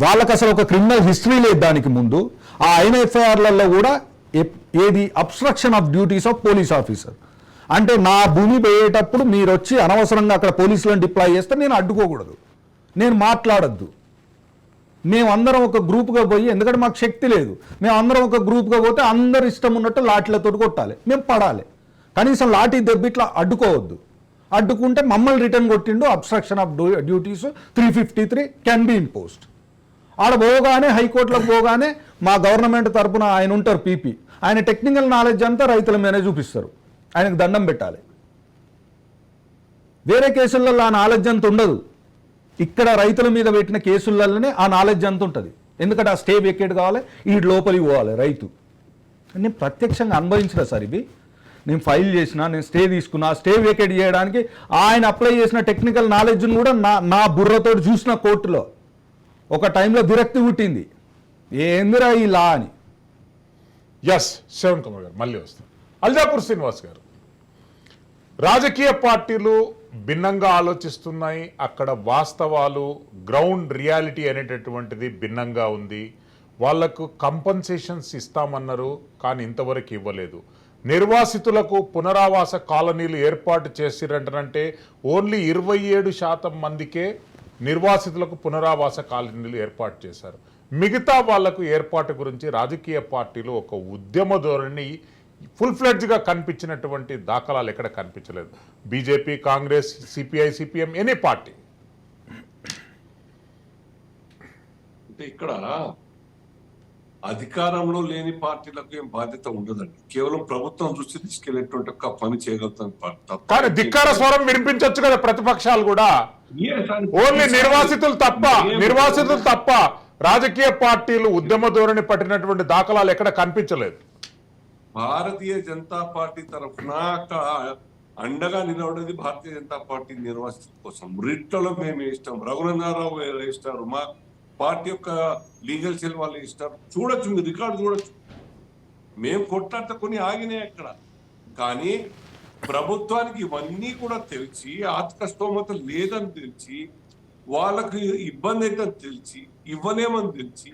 వాళ్ళకి అసలు ఒక క్రిమినల్ హిస్టరీ లేదు దానికి ముందు. ఆ అయిన ఎఫ్ఐఆర్లలో కూడా ఏది abstraction of duties of police officer. అంటే నా భూమి పోయేటప్పుడు మీరు వచ్చి అనవసరంగా అక్కడ పోలీసులను డిప్లాయ్ చేస్తే నేను అడ్డుకోకూడదు, నేను మాట్లాడద్దు. మేమందరం ఒక గ్రూప్గా పోయి, ఎందుకంటే మాకు శక్తి లేదు, మేమందరం ఒక గ్రూప్గా పోతే అందరు ఇష్టం ఉన్నట్టు లాఠీలతో కొట్టాలి, మేము పడాలి. కనీసం లాఠీ దెబ్బిట్లా అడ్డుకోవద్దు. అడ్డుకుంటే మమ్మల్ని రిటర్న్ కొట్టిండు. Abstraction of duties 353 can be imposed. ఆడ పోగానే హైకోర్టులకు పోగానే మా గవర్నమెంట్ తరపున ఆయన ఉంటారు పీపీ, ఆయన టెక్నికల్ నాలెడ్జ్ అంతా రైతుల మీదనే చూపిస్తారు, ఆయనకు దండం పెట్టాలి. వేరే కేసులలో ఆ నాలెడ్జ్ అంత ఉండదు. ఇక్కడ రైతుల మీద పెట్టిన కేసులలోనే ఆ నాలెడ్జ్ అంత ఉంటుంది. ఎందుకంటే ఆ స్టే వేకేట్ కావాలి, ఈ లోపలికి పోవాలి రైతు. నేను ప్రత్యక్షంగా అనుభవించిన సార్ ఇవి. నేను ఫైల్ చేసిన, నేను స్టే తీసుకున్నా, స్టే వేకేట్ చేయడానికి ఆయన అప్లై చేసిన టెక్నికల్ నాలెడ్జ్ని కూడా నా బుర్రతో చూసిన కోర్టులో ఒక టైంలో విరక్తి పుట్టింది, ఏందిరా ఈ లా అని. ఎస్ శ్రవణ్ కుమార్ గారు మళ్ళీ వస్తాం. అల్జాపూర్ శ్రీనివాస్ గారు, రాజకీయ పార్టీలు భిన్నంగా ఆలోచిస్తున్నాయి, అక్కడ వాస్తవాలు గ్రౌండ్ రియాలిటీ అనేటటువంటిది భిన్నంగా ఉంది. వాళ్లకు కంపన్సేషన్స్ ఇస్తామన్నారు కానీ ఇంతవరకు ఇవ్వలేదు. నిర్వాసితులకు పునరావాస కాలనీలు ఏర్పాటు చేసిరంటే ఓన్లీ 27% మందికే నిర్వాసితులకు పునరావాస కాలనీలు ఏర్పాటు చేశారు. మిగతా వాళ్లకు ఏర్పాటు గురించి రాజకీయ పార్టీలు ఒక ఉద్యమ ధోరణి ఫుల్-ఫ్లెడ్జ్గా కనిపించినటువంటి దాఖలాలు ఎక్కడ కనిపించలేదు. BJP, Congress, CPI, CPM, any party. అంటే ఇక్కడ అధికారంలో లేని పార్టీలకు ఏం బాధ్యత ఉండదండి. కేవలం ప్రభుత్వం దృష్టి తీసుకెళ్లేటువంటి ఒక పని చేయగలుగుతాం. కానీ ధిక్కార స్వరం వినిపించవచ్చు కదా ప్రతిపక్షాలు కూడా. ఓన్లీ నిర్వాసితులు తప్ప రాజకీయ పార్టీలు ఉద్యమ ధోరణి పట్టినటువంటి దాఖలాలు ఎక్కడ కనిపించలేదు. భారతీయ జనతా పార్టీ తరఫున అండగా నిలబడేది భారతీయ జనతా పార్టీ నిర్వాసితుల కోసం. రిట్లలో మేము ఇష్టం, రఘునందరావు ఇస్తారు, మా పార్టీ యొక్క లీగల్ సెల్ వాళ్ళు ఇస్తారు. చూడొచ్చు, మీరు రికార్డు చూడొచ్చు. మేము కొట్లాడితే కొన్ని ఆగినాయి అక్కడ. కానీ ప్రభుత్వానికి ఇవన్నీ కూడా తెలిసి, ఆర్థిక స్తోమత లేదని తెలిసి, వాళ్ళకి ఇబ్బంది అయితే తెలిసి, ఇవ్వలేమని తెలిసి,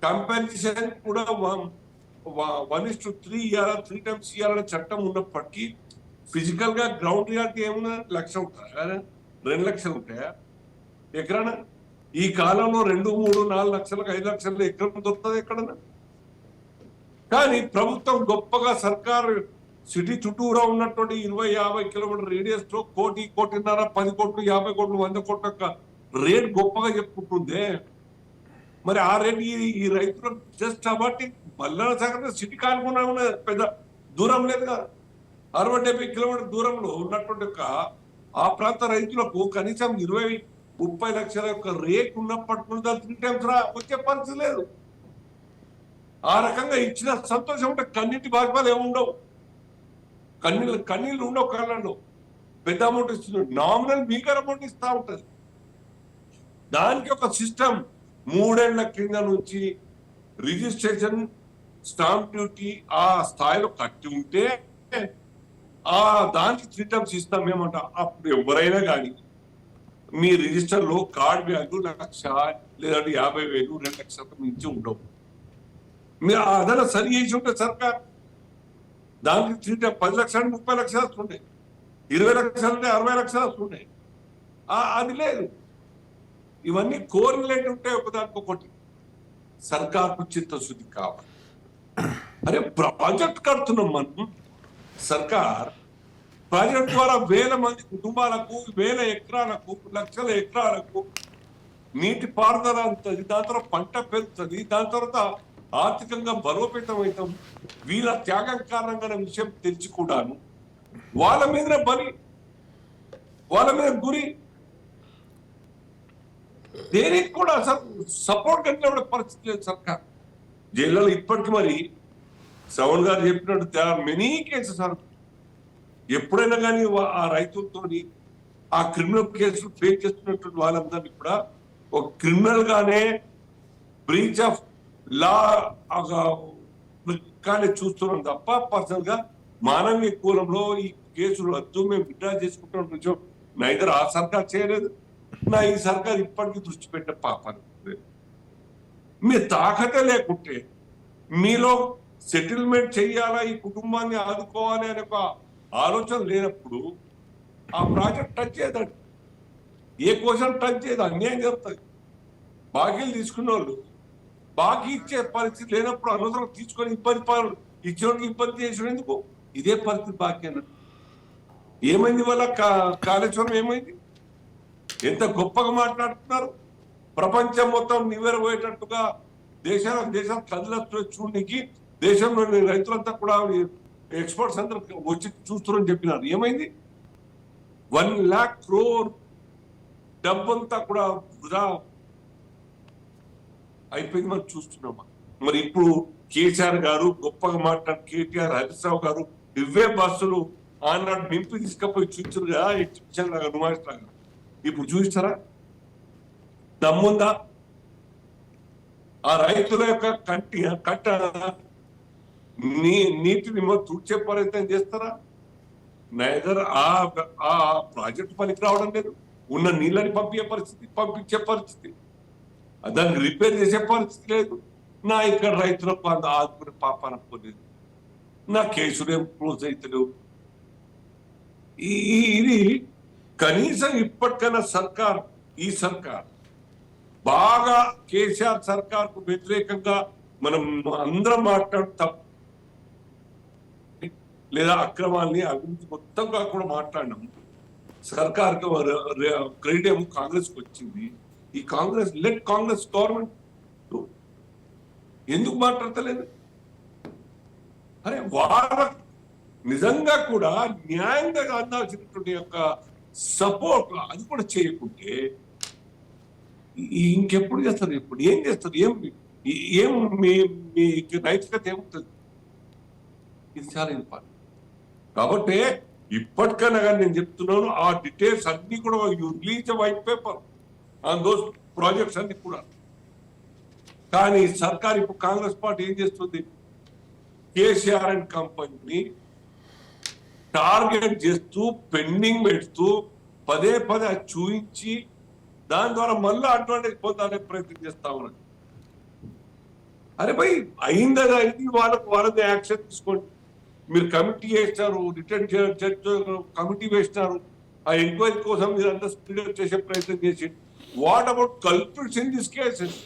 కంపెన్సేషన్ కూడా 1:3 ఇవ్వాలా, 3 times ఇవ్వాలనే చట్టం ఉన్నప్పటికీ ఫిజికల్ గా గ్రౌండ్ రియాలిటీ ఏమన్నా 1 లక్ష ఉంటాయా, 2 లక్షలు ఉంటాయా ఎకరానా? ఈ కాలంలో 2, 3, 4 లక్షలకు 5 లక్షలు ఎకరం దొరుకుతుంది ఎక్కడన్నా? కానీ ప్రభుత్వం గొప్పగా సర్కారు సిటీ చుట్టూరా ఉన్నటువంటి 20-50 కిలోమీటర్ రేడియస్ లో 1 కోటి, 1.5 కోటి, 10 కోట్లు, 50 కోట్లు, 100 కోట్ల యొక్క రేట్ గొప్పగా చెప్పుకుంటుందే. మరి ఆ రేట్ ఈ రైతులకు జస్ట్ కాబట్టి మల్లన సాగర్ సిటీ కానుకున్నా పెద్ద దూరం లేదు కదా. 60-70 కిలోమీటర్ దూరంలో ఉన్నటువంటి ఆ ప్రాంత రైతులకు కనీసం 20-30 లక్షల యొక్క రేట్ ఉన్నప్పటి నుంచి 3 times వచ్చే పరిస్థితి లేదు. ఆ రకంగా ఇచ్చిన సంతోషం ఉంటే కన్నీటి బాధ్యతలు ఏముండవు, కన్నీళ్ళు ఉండవు కళ్ళల్లో. పెద్ద అమౌంట్ ఇస్తున్నాడు, నామినల్ మీగర్ అమౌంట్ ఇస్తా ఉంటది. దానికి ఒక సిస్టమ్ 3 ఏళ్ల కింద నుంచి రిజిస్ట్రేషన్, స్టాంప్ డ్యూటీ ఆ స్థాయిలో కట్టి ఉంటే ఆ దానికి 3 times ఇస్తాం మేమంట. అప్పుడు ఎవరైనా కానీ మీ రిజిస్టర్ లో కార్డ్ వాల్యూ 1 లక్ష లేదంటే 50,000, 2 లక్షలకు మించి ఉండవు. మీరు అదన సరి చేసి ఉంటే సర్కార్ దానికి 3 times 10 లక్షలు 30 లక్షలు వస్తుండే, 20 లక్షలు 60 లక్షలు వస్తుండే. అది లేదు. ఇవన్నీ కోరిలేట్ ఉంటాయి ఒకదానికొకటి. సర్కార్కు చిత్తశుద్ధి కావాలి. అరే ప్రాజెక్ట్ కడుతున్నాం మనం. సర్కార్ ప్రాజెక్ట్ ద్వారా 1000 మంది కుటుంబాలకు, 1000 ఎకరాలకు, లక్షల ఎకరాలకు నీటి పారుదల అవుతుంది. దాని తర్వాత పంట పెరుగుతుంది. దాని తర్వాత ఆర్థికంగా బలోపేతం అవుతాం. వీళ్ళ త్యాగం కారణంగా విషయం తెలిసి కూడాను వాళ్ళ మీద బలి, వాళ్ళ మీద గురి, దేనికి కూడా సపోర్ట్ కట్టిన పరిస్థితి లేదు సర్కార్. జైల్లో ఇప్పటికి మరి శ్రవణ్ గారు చెప్పినట్టు దే ఆర్ మెనీ కేసెస్. ఎప్పుడైనా కానీ ఆ రైతులతో ఆ క్రిమినల్ కేసులు ఫేస్ చేస్తున్నటువంటి వాళ్ళందరినీ కూడా ఒక క్రిమినల్ గానే, బ్రీచ్ ఆఫ్ లా కానీ చూస్తున్నాం తప్ప పర్సనల్ గా మానవీయ కూలంలో ఈ కేసులు వద్దు మేము విత్డ్రా చేసుకుంటున్న విషయం నా ఇద్దరు ఆ సర్కార్ చేయలేదు, నా ఈ సర్కార్ ఇప్పటికీ దృష్టి పెట్టే పాపాన్ని. మీ తాకతే లేకుంటే, మీలో సెటిల్మెంట్ చెయ్యాలా, ఈ కుటుంబాన్ని ఆదుకోవాలి అనే ఒక ఆలోచన లేనప్పుడు ఆ ప్రాజెక్ట్ టచ్ చేయదండి. ఏ క్వశ్చన్ టచ్ చేయదు, అన్యాయం జరుగుతుంది. బాకీలు తీసుకున్న వాళ్ళు బాకీ ఇచ్చే పరిస్థితి లేనప్పుడు అనవసరం తీసుకొని ఇబ్బంది ఇచ్చేవాడికి ఇబ్బంది చేసేందుకు ఇదే పరిస్థితి. బాకీ అన్నట్టు ఏమైంది వాళ్ళ కాళేశ్వరం ఏమైంది? ఎంత గొప్పగా మాట్లాడుతున్నారు. ప్రపంచం మొత్తం నివ్వెరపోయేటట్టుగా దేశాలు కదిలొచ్చు చూడడానికి దేశంలోని రైతులంతా కూడా ఎక్స్పర్ట్స్ అందరూ వచ్చి చూస్తున్నారని చెప్పినారు. ఏమైంది? 1 lakh crore డబ్బంతా కూడా వృధా అయిపోయింది మనం చూస్తున్నామా. మరి ఇప్పుడు కేసీఆర్ గారు గొప్పగా మాట్లాడు, కేటీఆర్, హరీష్ రావు గారు ఇవే బస్సులు ఆనాడు నింపి తీసుకపోయి చూచారు కదా ఎగ్జిబిషన్ లాగా నుమాయిష్ లాగా. ఇప్పుడు చూస్తారా? దమ్ముందా? ఆ రైతుల యొక్క కట్ట నీటిని తుడిచే ప్రయత్నం చేస్తారా? నైదర్ ఆ ప్రాజెక్ట్ పనికి రావడం లేదు, ఉన్న నీళ్ళని పంపించే పరిస్థితి, దాన్ని రిపేర్ చేసే పరిస్థితి లేదు. నా ఇక్కడ రైతులకు అంత ఆదుకునే పాప అనుకోలేదు. నా కేసులు ఏం క్లోజ్ అవుతలేవు. ఇది కనీసం ఇప్పటికైనా ఈ సర్కార్ బాగా కేసీఆర్ సర్కార్ కు వ్యతిరేకంగా మనం అందరం మాట్లాడుతాం, లేదా అక్రమాల్ని అభివృద్ధి మొత్తంగా కూడా మాట్లాడినాం. సర్కార్ క్రెడిట్ ఏమో కాంగ్రెస్ కు వచ్చింది. ఈ కాంగ్రెస్ గవర్నమెంట్ ఎందుకు మాట్లాడతలేదు? అరే వాళ్ళ నిజంగా కూడా న్యాయంగా అందాల్సినటువంటి యొక్క సపోర్ట్ అది కూడా చేయకుంటే ఇంకెప్పుడు చేస్తారు? ఇప్పుడు ఏం చేస్తారు? ఏం మీ నైతికత ఏముంటుంది? ఇది చాలా ఇంపార్టెంట్. కాబట్టి ఇప్పటికైనా కానీ నేను చెప్తున్నాను, ఆ డీటెయిల్స్ అన్ని కూడా release white paper on those projects అన్ని కూడా. కానీ సర్కార్ ఇప్పుడు కాంగ్రెస్ పార్టీ ఏం చేస్తుంది? కేసీఆర్ అండ్ కంపెనీని టార్గెట్ చేస్తూ పెండింగ్ పెడుతూ పదే చూయించి దాని ద్వారా మళ్ళీ అడ్వాంటేజ్ పొందాలనే ప్రయత్నం చేస్తా ఉన్నారు. అరే భయ్ అయిందగా అయింది, వాళ్ళది యాక్షన్ తీసుకోండి. మీరు కమిటీ వేసినారు, రిటర్న్ జడ్జి కమిటీ వేసినారు, ఆ ఎంక్వైరీ కోసం మీరు అంతా స్పీడప్ చేసే ప్రయత్నం చేసి what about culprits in this cases?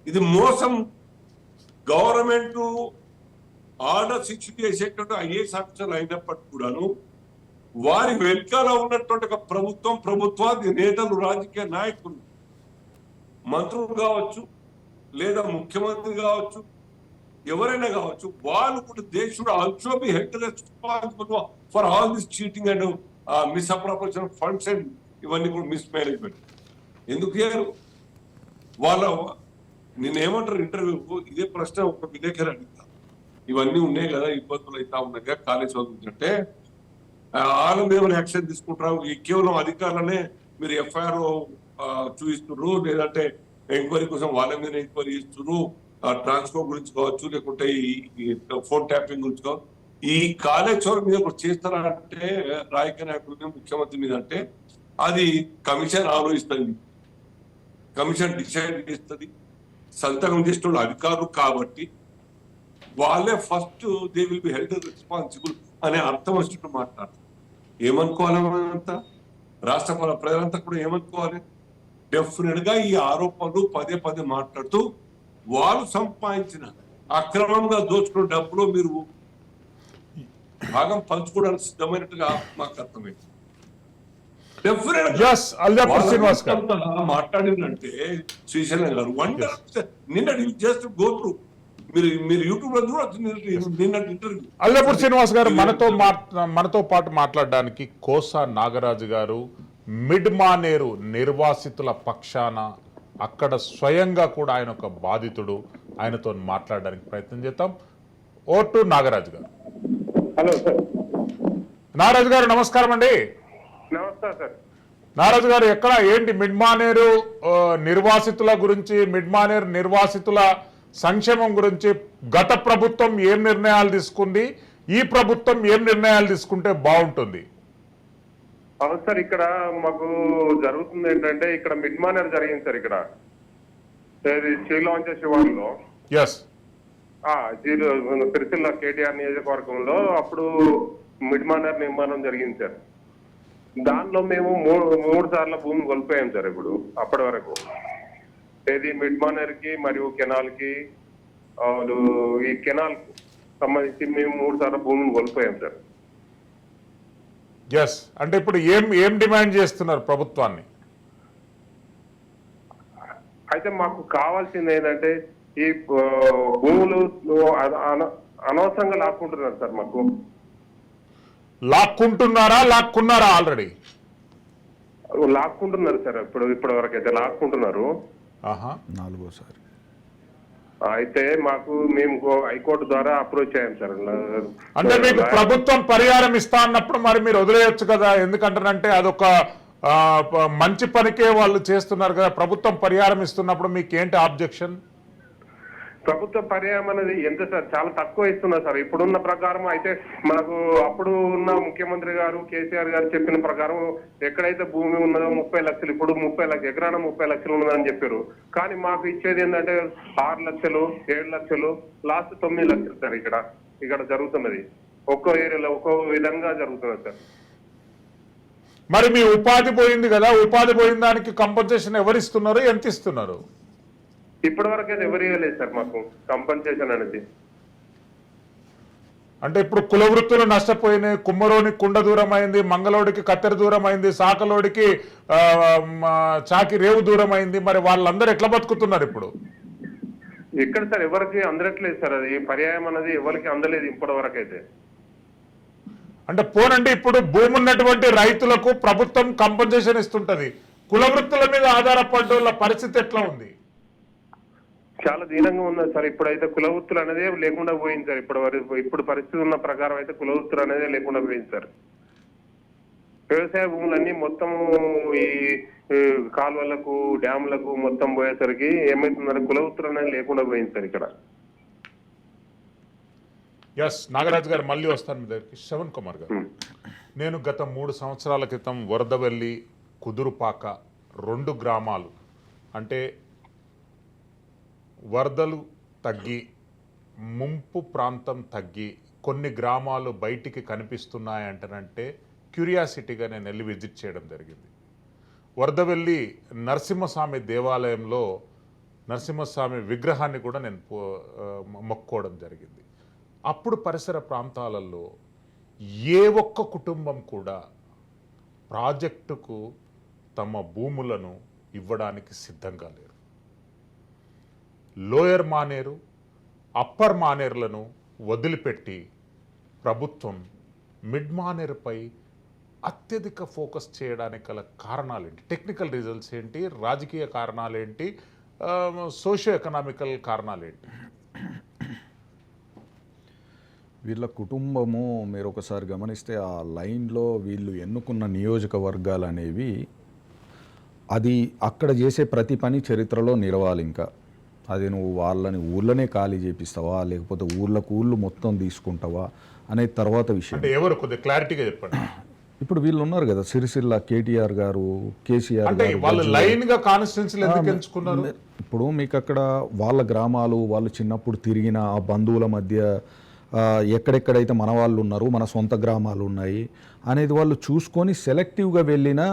ఇది మోసం. గవర్నమెంట్ ఆర్డర్స్ ఇచ్చి చేసేటువంటి ఐఏఎస్ ఆఫీసర్లు అయినప్పటికీ కూడాను వారి వెనుకాల ఉన్నటువంటి ఒక ప్రభుత్వాది నేతలు, రాజకీయ నాయకులు, మంత్రులు కావచ్చు లేదా ముఖ్యమంత్రి కావచ్చు, ఎవరైనా కావచ్చు, వాళ్ళు కూడా దేశంలో also be held responsible for all this cheating and misappropriation of funds and ఇవన్నీ కూడా మిస్ మేనేజ్మెంట్. ఎందుకు చేయరు? నేనేమంటారు ఇంటర్వ్యూకు ఇదే ప్రశ్న ఒక విలేకరు అడుగుతా. ఇవన్నీ ఉన్నాయి కదా, ఇబ్బందులు అవుతా ఉన్నాయి కాలేజ్ చదువుతుంటే వాళ్ళ మీద యాక్షన్ తీసుకుంటారు. ఈ కేవలం అధికారులనే మీరు ఎఫ్ఐఆర్ చూపిస్తున్నారు, లేదంటే ఎంక్వైరీ కోసం వాళ్ళ మీద ఎంక్వైరీ చేస్తున్నారు, ట్రాన్స్ఫర్ గురించి కావచ్చు, లేకుంటే ఈ ఫోన్ ట్యాపింగ్ గురించి కావచ్చు. ఈ కాలేజ్ చోర మీద కూడా చేస్తారా అంటే రాజకీయ నాయకుల ముఖ్యమంత్రి మీద అంటే అది కమిషన్ ఆలోచిస్తుంది, కమిషన్ డిసైడ్ చేస్తుంది. సంతకం చేసిన అధికారులు కాబట్టి వాళ్ళే first they will be held responsible అనే అర్థం వచ్చినట్టు మాట్లాడతారు. ఏమనుకోవాలి మనంతా? రాష్ట్ర ప్రజలంతా కూడా ఏమనుకోవాలి? డెఫినెట్ గా ఈ ఆరోపణలు పదే మాట్లాడుతూ వాళ్ళు సంపాదించిన అక్రమంగా దోచుకున్న డబ్బులో మీరు భాగం పంచుకోవడానికి సిద్ధమైనట్టుగా మాకు అర్థమైంది. మాట్లాడిందంటే శ్రీశైలం గారు వండర్. నిన్న జస్ట్ గో త్రూ, మీరు యూట్యూబ్ లో చూడొచ్చు నిన్న ఇంటర్వ్యూ. అల్లపూర్ శ్రీనివాస్ గారు మనతో పాటు మాట్లాడడానికి కోసా నాగరాజు గారు మిడ్ మానేరు నిర్వాసితుల పక్షాన అక్కడ స్వయంగా కూడా ఆయన ఒక బాధితుడు, ఆయనతో మాట్లాడడానికి ప్రయత్నం చేద్దాం. ఓటు నాగరాజు గారు. Hello sir. నాగరాజు గారు నమస్కారం అండి. నమస్తే సార్. నాగరాజు గారు, ఎక్కడ ఏంటి మిడ్ మానేరు నిర్వాసితుల గురించి, మిడ్ మానేరు నిర్వాసితుల సంక్షేమం గురించి గత ప్రభుత్వం ఏం నిర్ణయాలు తీసుకుంది, ఈ ప్రభుత్వం ఏం నిర్ణయాలు తీసుకుంటే బాగుంటుంది? అవును సార్, ఇక్కడ మాకు జరుగుతుంది ఏంటంటే ఇక్కడ మిడ్ మానేర్ జరిగింది సార్. ఇక్కడ శ్రీలాంచ శివార్లో సిరిసిల్ల కేటీఆర్ నియోజకవర్గంలో అప్పుడు మిడ్ మానేర్ నిర్మాణం జరిగింది సార్. దానిలో మేము మూడు సార్లు భూమి కోల్పోయాం సార్. ఇప్పుడు అప్పటి వరకు మిడ్ మానేర్ కి మరియు కెనాల్ కి, ఈ కెనాల్ కు సంబంధించి మేము 3 సార్లు భూమిని కోల్పోయాం సార్. అంటే ఇప్పుడు ఏం డిమాండ్ చేస్తున్నారు ప్రభుత్వాన్ని? అయితే మాకు కావాల్సింది ఏంటంటే ఈ భూములు అనవసరంగా లాక్కుంటున్నారు సార్. మాకు లాక్కున్నారా? Already లాక్కుంటున్నారు sir. ఇప్పటి వరకు అయితే లాక్కుంటున్నారు. 4వ సారి అయితే మేము హైకోర్టు ద్వారా అప్రోచ్ అయ్యాం సార్. అంటే మీకు ప్రభుత్వం పరిహారం ఇస్తా అన్నప్పుడు మరి మీరు వదిలేయొచ్చు కదా, ఎందుకంటారంటే అదొక మంచి పనికే వాళ్ళు చేస్తున్నారు కదా, ప్రభుత్వం పరిహారం ఇస్తున్నప్పుడు మీకు ఏంటి ఆబ్జెక్షన్? ప్రభుత్వ పర్యాయం అనేది ఎంత సార్, చాలా తక్కువ ఇస్తున్నారు సార్ ఇప్పుడున్న ప్రకారం. అయితే మనకు అప్పుడు ఉన్న ముఖ్యమంత్రి గారు కేసీఆర్ గారు చెప్పిన ప్రకారం ఎక్కడైతే భూమి ఉన్నదో 30 లక్షలు, ఇప్పుడు 30 లక్షలు ఎకరాన 30 లక్షలు ఉన్నదని చెప్పారు. కానీ మాకు ఇచ్చేది ఏంటంటే 6 లక్షలు 7 లక్షలు లాస్ట్ 9 లక్షలు సార్. ఇక్కడ జరుగుతున్నది ఒక్కో ఏరియాలో ఒక్కో విధంగా జరుగుతున్నది సార్. మరి మీ ఉపాధి పోయింది కదా, ఉపాధి పోయిన దానికి కంపెన్సేషన్ ఎవరు ఇస్తున్నారు, ఎంత ఇస్తున్నారు? ఇప్పటి వరకు అయితే ఎవరు ఇవ్వలేదు సార్ మాకు కంపెన్సేషన్ అనేది. అంటే ఇప్పుడు కుల వృత్తులు నష్టపోయినాయి, కుమ్మరోనికి కుండ దూరం అయింది, మంగళోడికి కత్తెర దూరం అయింది, సాకలోడికి చాకి రేవు దూరం అయింది, మరి వాళ్ళందరూ ఎట్లా బతుకుతున్నారు ఇప్పుడు? ఎక్కడ సార్ ఎవరికి అందట్లేదు సార్, అది పర్యాయం అనేది ఎవరికి అందలేదు ఇప్పటి వరకు అయితే. అంటే పోనండి, ఇప్పుడు భూమి ఉన్నటువంటి రైతులకు ప్రభుత్వం కంపెన్సేషన్ ఇస్తుంటది, కుల వృత్తుల మీద ఆధారపడ్డ పరిస్థితి ఎట్లా ఉంది? చాలా దీనంగా ఉన్నది సార్. ఇప్పుడైతే కులవృత్తులు అనేది లేకుండా పోయింది సార్. ఇప్పుడు పరిస్థితి ఉన్న ప్రకారం అయితే కులవృత్తులు అనేది లేకుండా పోయింది సార్. వ్యవసాయ భూములన్నీ మొత్తం ఈ కాలువలకు డ్యాములకు మొత్తం పోయేసరికి ఏమైతుందంటే కులవృత్తులు అనేది లేకుండా పోయింది సార్ ఇక్కడ. ఎస్ నాగరాజు గారు, మళ్ళీ వస్తాను మీ దగ్గరికి. శ్రవణ్ కుమార్ గారు, నేను గత 3 సంవత్సరాల క్రితం వరదవెల్లి కుదురుపాక 2 గ్రామాలు, అంటే వరదలు తగ్గి ముంపు ప్రాంతం తగ్గి కొన్ని గ్రామాలు బయటికి కనిపిస్తున్నాయంటనంటే క్యూరియాసిటీగా నేను వెళ్ళి విజిట్ చేయడం జరిగింది. వరదవెల్లి నరసింహస్వామి దేవాలయంలో నరసింహస్వామి విగ్రహాన్ని కూడా నేను మొక్కుకోవడం జరిగింది. అప్పుడు పరిసర ప్రాంతాలలో ఏ ఒక్క కుటుంబం కూడా ప్రాజెక్టుకు తమ భూములను ఇవ్వడానికి సిద్ధంగా లేరు. లోయర్ మానేరు, అప్పర్ మానేరులను వదిలిపెట్టి ప్రభుత్వం మిడ్ మానేరుపై అత్యధిక ఫోకస్ చేయడానికి గల కారణాలేంటి? టెక్నికల్ రీజన్స్ ఏంటి, రాజకీయ కారణాలేంటి, సోషియో ఎకనామికల్ కారణాలేంటి? వీళ్ళ కుటుంబము మీరు ఒకసారి గమనిస్తే ఆ లైన్లో వీళ్ళు ఎన్నుకున్న నియోజకవర్గాలు అనేవి, అది అక్కడ చేసే ప్రతి పని చరిత్రలో నిలవాలి. ఇంకా అది నువ్వు వాళ్ళని ఊళ్ళనే ఖాళీ చేపిస్తావా, లేకపోతే ఊళ్ళు మొత్తం తీసుకుంటావా అనేది తర్వాత విషయం. అంటే ఎవరు కొద్దిగా క్లారిటీగా చెప్పండి. ఇప్పుడు వీళ్ళు ఉన్నారు కదా, సిరిసిల్ల కేటీఆర్ గారు, కేసీఆర్ అంటే వాళ్ళు లైన్ గా కాన్స్టిట్యున్సీలు ఎందుకు ఎంచుకున్నారు? ఇప్పుడు మీకు అక్కడ వాళ్ళ గ్రామాలు, వాళ్ళు చిన్నప్పుడు తిరిగిన ఆ బంధువుల మధ్య ఎక్కడెక్కడైతే మన వాళ్ళు ఉన్నారు, మన సొంత గ్రామాలు ఉన్నాయి అనేది వాళ్ళు చూసుకొని సెలెక్టివ్గా వెళ్ళినా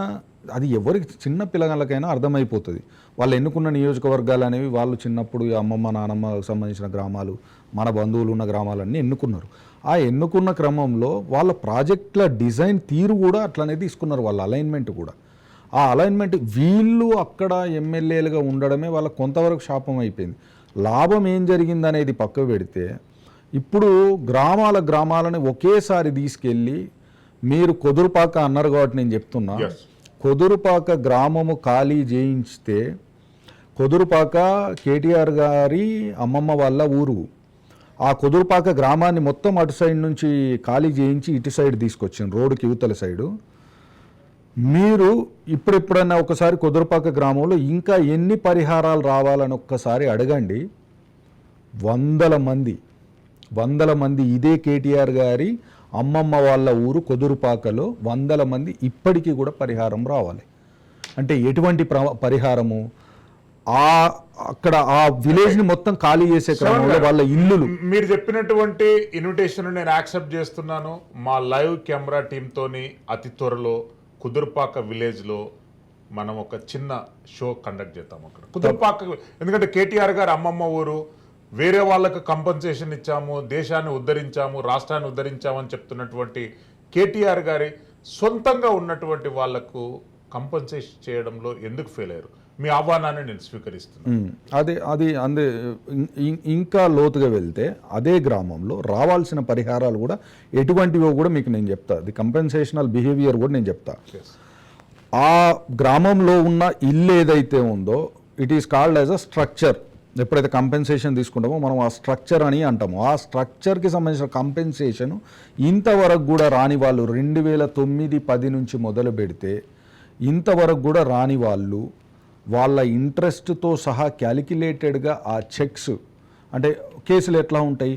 అది ఎవరికి చిన్న పిల్లగాళ్ళకైనా అర్థమైపోతుంది. వాళ్ళు ఎన్నుకున్న నియోజకవర్గాలు అనేవి వాళ్ళు చిన్నప్పుడు అమ్మమ్మ నానమ్మకు సంబంధించిన గ్రామాలు, మన బంధువులు ఉన్న గ్రామాలన్నీ ఎన్నుకున్నారు. ఆ ఎన్నుకున్న క్రమంలో వాళ్ళ ప్రాజెక్టుల డిజైన్ తీరు కూడా అట్లనే తీసుకున్నారు, వాళ్ళ అలైన్మెంట్ కూడా. ఆ అలైన్మెంట్ వీళ్ళు అక్కడ ఎమ్మెల్యేలుగా ఉండడమే వాళ్ళకు కొంతవరకు శాపం అయిపోయింది. లాభం ఏం జరిగిందనేది పక్కకు పెడితే ఇప్పుడు గ్రామాలని ఒకేసారి తీసుకెళ్ళి, మీరు కొదురుపాక అన్నారు కాబట్టి నేను చెప్తున్నా, కొదురుపాక గ్రామము ఖాళీ చేయించితే, కొదురుపాక కేటీఆర్ గారి అమ్మమ్మ వాళ్ళ ఊరు, ఆ కొదురుపాక గ్రామాన్ని మొత్తం అటు సైడ్ నుంచి ఖాళీ చేయించి ఇటు సైడ్ తీసుకొచ్చాను, రోడ్డుకి యువతల సైడు. మీరు ఇప్పుడెప్పుడన్నా ఒకసారి కొదురుపాక గ్రామంలో ఇంకా ఎన్ని పరిహారాలు రావాలని ఒక్కసారి అడగండి. వందల మంది ఇదే కేటీఆర్ గారి అమ్మమ్మ వాళ్ళ ఊరు కొదురుపాకలో 100 మంది ఇప్పటికీ కూడా పరిహారం రావాలి. అంటే ఎటువంటి పరిహారము? అక్కడ ఆ విలేజ్ని మొత్తం ఖాళీ చేసే క్రమంలో వాళ్ళ ఇల్లులు. మీరు చెప్పినటువంటి ఇన్విటేషన్ నేను యాక్సెప్ట్ చేస్తున్నాను. మా లైవ్ కెమెరా టీంతోని అతి త్వరలో కుదురుపాక విలేజ్లో మనం ఒక చిన్న షో కండక్ట్ చేద్దాం అక్కడ కుదురుపాక. ఎందుకంటే కేటీఆర్ గారు అమ్మమ్మ ఊరు, వేరే వాళ్ళకు కంపెన్సేషన్ ఇచ్చాము, దేశాన్ని ఉద్ధరించాము, రాష్ట్రాన్ని ఉద్ధరించాము అని చెప్తున్నటువంటి కేటీఆర్ గారి సొంతంగా ఉన్నటువంటి వాళ్లకు కంపెన్సేషన్ చేయడంలో ఎందుకు ఫెయిల్ అయ్యారు? మీ ఆహ్వానాన్ని నేను స్వీకరిస్తున్నాను. అందే ఇంకా లోతుగా వెళ్తే అదే గ్రామంలో రావాల్సిన పరిహారాలు కూడా ఎటువంటివో కూడా మీకు నేను చెప్తా. ది కంపెన్సేషనల్ బిహేవియర్ కూడా నేను చెప్తా. ఆ గ్రామంలో ఉన్న ఇల్లు ఏదైతే ఉందో, it is called as a structure. ఎప్పుడైతే కంపెన్సేషన్ తీసుకుంటామో మనం ఆ స్ట్రక్చర్ అని అంటాము. ఆ స్ట్రక్చర్కి సంబంధించిన కంపెన్సేషన్ ఇంతవరకు కూడా రాని వాళ్ళు 2009-10 నుంచి మొదలు పెడితే ఇంతవరకు కూడా రాని వాళ్ళు వాళ్ళ ఇంట్రెస్ట్తో సహా క్యాలిక్యులేటెడ్గా ఆ చెక్స్, అంటే కేసులు ఎట్లా ఉంటాయి,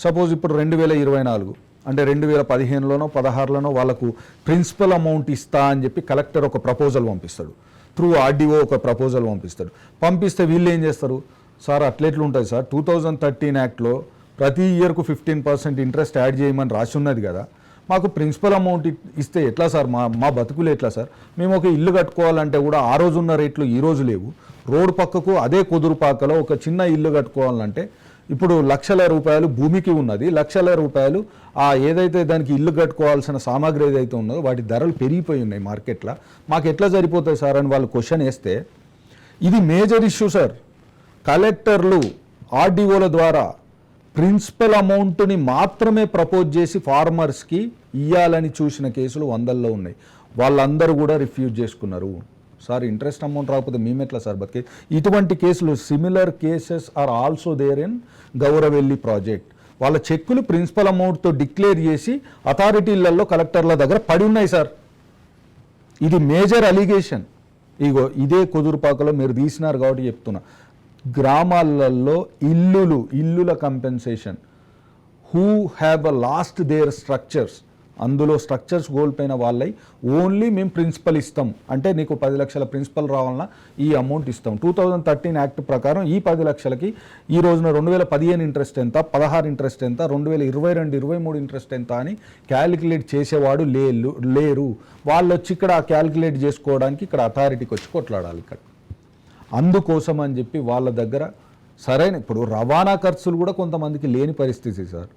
సపోజ్ ఇప్పుడు 2024 అంటే 2015లోనో 16లోనో వాళ్ళకు ప్రిన్సిపల్ అమౌంట్ ఇస్తా అని చెప్పి కలెక్టర్ ఒక ప్రపోజల్ పంపిస్తాడు, త్రూ ఆర్డీఓ ఒక ప్రపోజల్ పంపిస్తాడు. పంపిస్తే వీళ్ళు ఏం చేస్తారు, సార్ అట్లెట్లు ఉంటుంది సార్, 2013 యాక్ట్లో ప్రతి ఇయర్కు 15% ఇంట్రెస్ట్ యాడ్ చేయమని రాసి ఉన్నది కదా, మాకు ప్రిన్సిపల్ అమౌంట్ ఇస్తే ఎట్లా సార్, మా బతుకులు ఎట్లా సార్, మేము ఒక ఇల్లు కట్టుకోవాలంటే కూడా ఆ రోజు ఉన్న రేట్లు ఈ రోజు లేవు, రోడ్డు పక్కకు అదే కుదురుపాకలో ఒక చిన్న ఇల్లు కట్టుకోవాలంటే ఇప్పుడు లక్షల రూపాయలు భూమికి ఉన్నది, లక్షల రూపాయలు ఆ ఏదైతే దానికి ఇల్లు కట్టుకోవాల్సిన సామాగ్రి ఏదైతే ఉన్నదో వాటి ధరలు పెరిగిపోయి ఉన్నాయి మార్కెట్లో, మాకు ఎట్లా సరిపోతాయి సార్ అని వాళ్ళు క్వశ్చన్ వేస్తే ఇది మేజర్ ఇష్యూ సార్. కలెక్టర్లు ఆర్డీఓల ద్వారా ప్రిన్సిపల్ అమౌంట్ని మాత్రమే ప్రపోజ్ చేసి ఫార్మర్స్కి ఇవ్వాలని చూసిన కేసులు 100లో ఉన్నాయి. వాళ్ళందరూ కూడా రిఫ్యూజ్ చేసుకున్నారు. సార్ ఇంట్రెస్ట్ అమౌంట్ రాకపోతే మేమెట్లా సార్ బతికే. ఇటువంటి కేసులు similar cases are also there in Gouravelli project. వాళ్ళ చెక్కులు ప్రిన్సిపల్ అమౌంట్తో డిక్లేర్ చేసి అథారిటీలలో కలెక్టర్ల దగ్గర పడి ఉన్నాయి సార్. ఇది మేజర్ అలిగేషన్. ఇగో ఇదే కుదురుపాకలో మీరు తీసినారు కాబట్టి చెప్తున్నా. గ్రామాలలో ఇల్లుల compensation who have a lost their structures, అందులో స్ట్రక్చర్స్ కోల్పోయిన వాళ్ళై ఓన్లీ మేము ప్రిన్సిపల్ ఇస్తాం అంటే నీకు 10 లక్షల ప్రిన్సిపల్ రావాలన్నా ఈ అమౌంట్ ఇస్తాం. 2013 యాక్ట్ ప్రకారం ఈ 10 లక్షలకి ఈ రోజున 2015 ఇంట్రెస్ట్ ఎంత, 16 ఇంట్రెస్ట్ ఎంత, 2022-23 ఇంట్రెస్ట్ ఎంత అని క్యాలిక్యులేట్ చేసేవాడు లేరు. వాళ్ళు వచ్చి ఇక్కడ క్యాలిక్యులేట్ చేసుకోవడానికి ఇక్కడ అథారిటీకి వచ్చి కొట్లాడాలి ఇక్కడ. అందుకోసం అని చెప్పి వాళ్ళ దగ్గర సరైన ఇప్పుడు రవాణా ఖర్చులు కూడా కొంతమందికి లేని పరిస్థితి సార్.